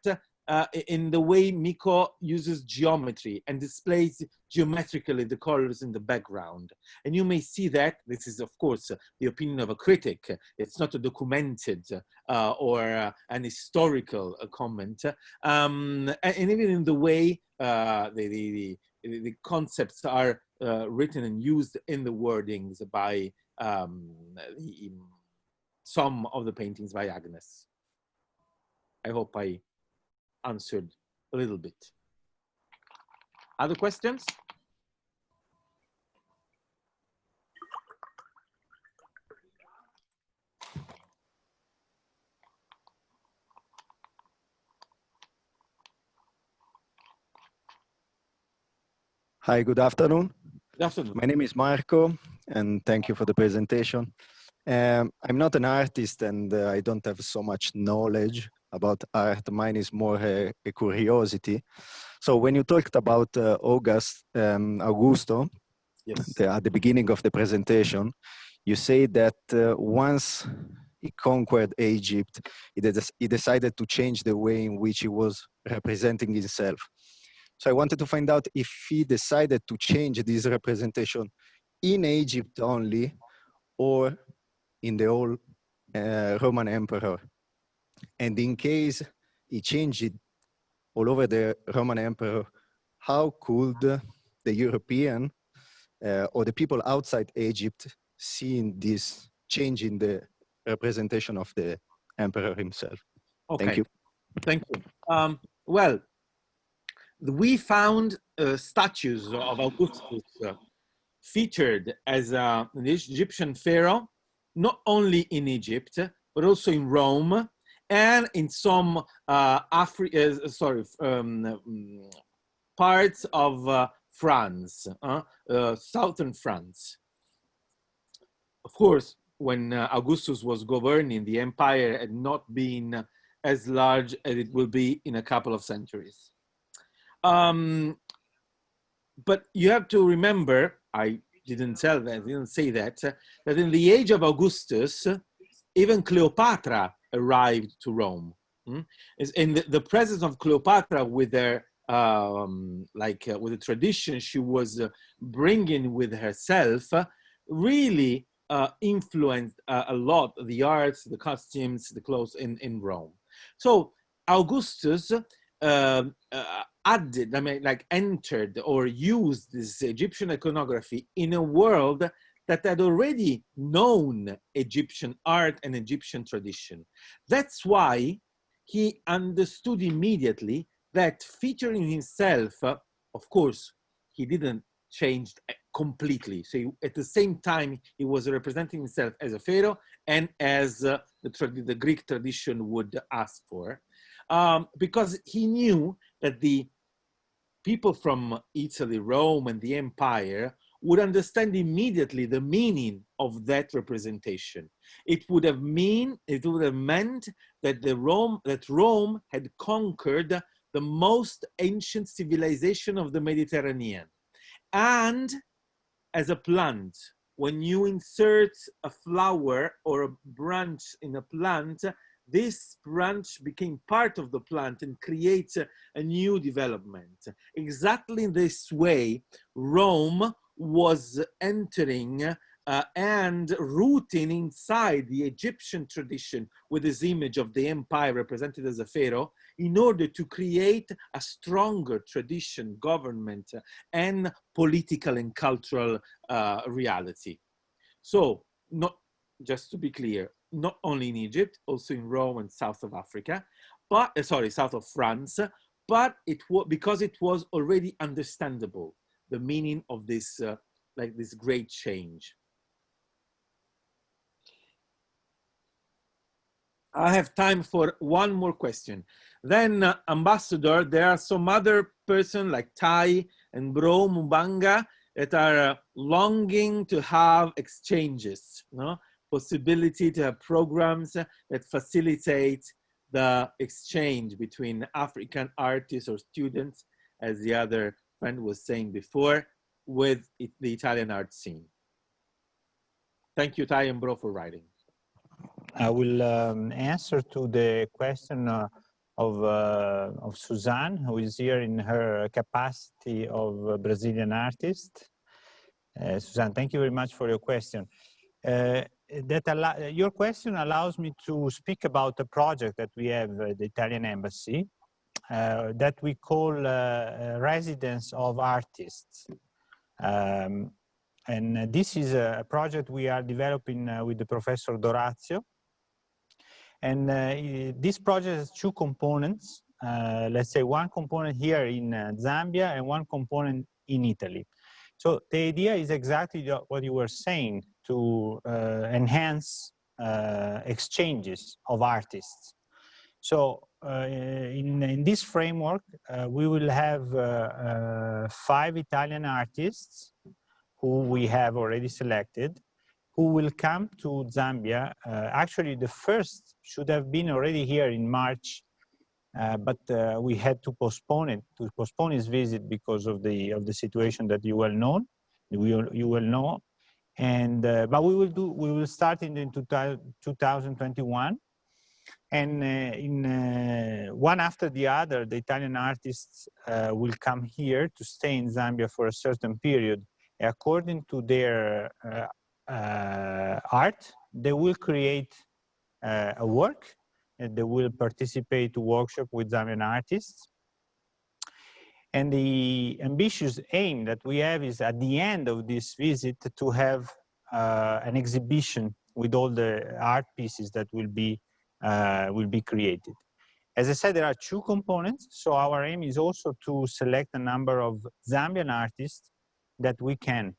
in the way Miko uses geometry and displays geometrically the colors in the background. And you may see that, this is of course the opinion of a critic, it's not a documented or an historical comment, and even in the way the concepts are written and used in the wordings by some of the paintings by Agnes. I hope I answered a little bit. Other questions? Hi, good afternoon. Good afternoon. My name is Marco, and thank you for the presentation. I'm not an artist, and I don't have so much knowledge about art. Mine is more a curiosity. So when you talked about Augusto, yes, at the beginning of the presentation, you say that once he conquered Egypt, he decided to change the way in which he was representing himself. So I wanted to find out if he decided to change this representation in Egypt only, or in the whole Roman emperor. And in case he changed it all over the Roman emperor, how could the European or the people outside Egypt see this change in the representation of the emperor himself? okay. Thank you. Thank you. Well, we found statues of Augustus featured as an Egyptian pharaoh, not only in Egypt, but also in Rome and in some parts of France, southern France. Of course, when Augustus was governing, the empire had not been as large as it will be in a couple of centuries. But you have to remember, I didn't say that, that in the age of Augustus, even Cleopatra arrived to Rome. In the presence of Cleopatra with their, with the tradition she was bringing with herself, really influenced a lot the arts, the costumes, the clothes in Rome. So Augustus added, entered or used this Egyptian iconography in a world that had already known Egyptian art and Egyptian tradition. That's why he understood immediately that featuring himself, of course, he didn't change completely. So at the same time, he was representing himself as a pharaoh and as the Greek tradition would ask for, because he knew that the people from Italy, Rome, and the empire would understand immediately the meaning of that representation. It would have meant that Rome had conquered the most ancient civilization of the Mediterranean. And as a plant, when you insert a flower or a branch in a plant, this branch became part of the plant and creates a new development. Exactly in this way, Rome was entering and rooting inside the Egyptian tradition with this image of the empire represented as a pharaoh in order to create a stronger tradition, government, and political and cultural reality. So, not just to be clear, not only in Egypt, also in Rome and south of Africa, but south of France, but because it was already understandable the meaning of this like this great change. I have time for one more question. Then, Ambassador, there are some other person like Tai and Bro Mubanga that are longing to have exchanges, no? Possibility to have programs that facilitate the exchange between African artists or students, as the other friend was saying before, with the Italian art scene. Thank you, Tai and Bro, for writing. I will answer to the question of Suzanne, who is here in her capacity of a Brazilian artist. Suzanne, thank you very much for your question. Your question allows me to speak about a project that we have at the Italian Embassy that we call Residence of Artists. And this is a project we are developing with the Professor Dorazio. And this project has two components. Let's say one component here in Zambia and one component in Italy. So the idea is exactly what you were saying, to enhance exchanges of artists. So in this framework, we will have 5 Italian artists who we have already selected, who will come to Zambia. Actually, the first should have been already here in March, but we had to postpone his visit because of the situation that you well know. And but we will start in 2021. And one after the other, the Italian artists will come here to stay in Zambia for a certain period. According to their art, they will create a work, and they will participate to workshop with Zambian artists. And the ambitious aim that we have is at the end of this visit to have an exhibition with all the art pieces that will be created. As I said, there are 2 components. So our aim is also to select a number of Zambian artists that we can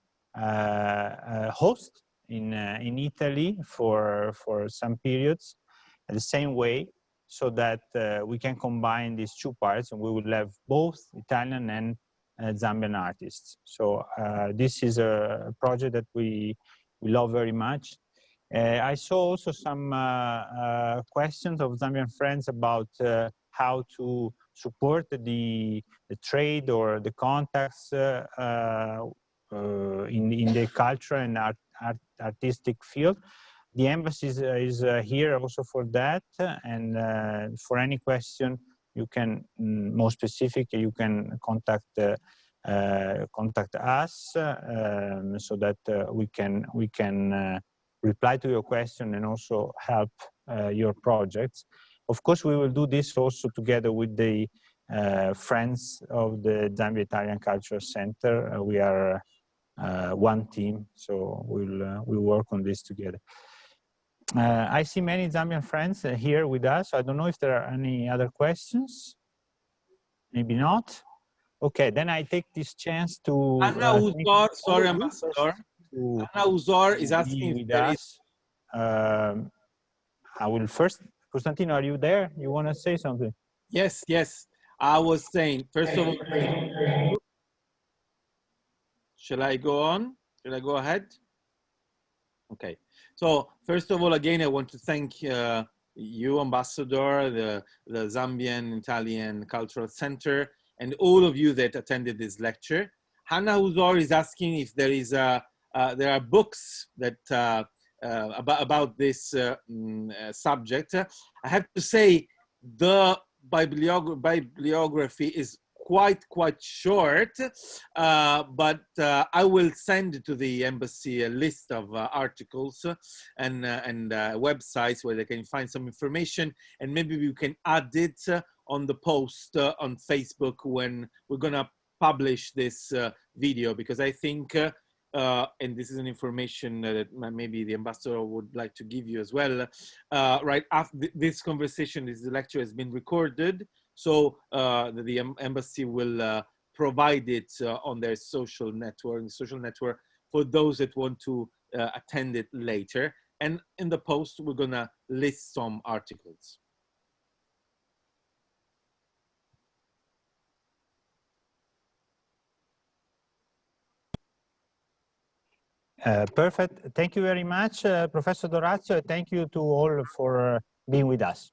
host in Italy for some periods at the same way, so that we can combine these 2 parts, and we will have both Italian and Zambian artists. So this is a project that we love very much. I saw also some questions of Zambian friends about how to support the trade or the contacts in the cultural and artistic field. The embassy is here also for that, and for any question you can, more specific, you can contact us so that we can reply to your question and also help your projects. Of course, we will do this also together with the friends of the Zambia Italian Cultural Center. We are one team, so we'll work on this together. I see many Zambian friends here with us. I don't know if there are any other questions. Maybe not. Okay, then I take this chance to Anna thank Uzor, all sorry, of you Ambassador. to Anna Uzor is be asking if with there is. us. I will first, Costantino, are you there? You want to say something? Yes, yes. I was saying, first of all, shall I go on? Shall I go ahead? Okay. So first of all, again, I want to thank you, Ambassador, the Zambian Italian Cultural Center, and all of you that attended this lecture. Hannah Uzor is asking if there is there are books that about this subject. I have to say the bibliography is quite short, but I will send to the embassy a list of articles and websites where they can find some information, and maybe we can add it on the post on Facebook when we're gonna publish this video, because I think and this is an information that maybe the ambassador would like to give you as well. Right after this conversation, this lecture has been recorded, so the embassy will provide it on their social network for those that want to attend it later. And in the post, we're gonna list some articles. Perfect. Thank you very much, Professor Dorazio. Thank you to all for being with us.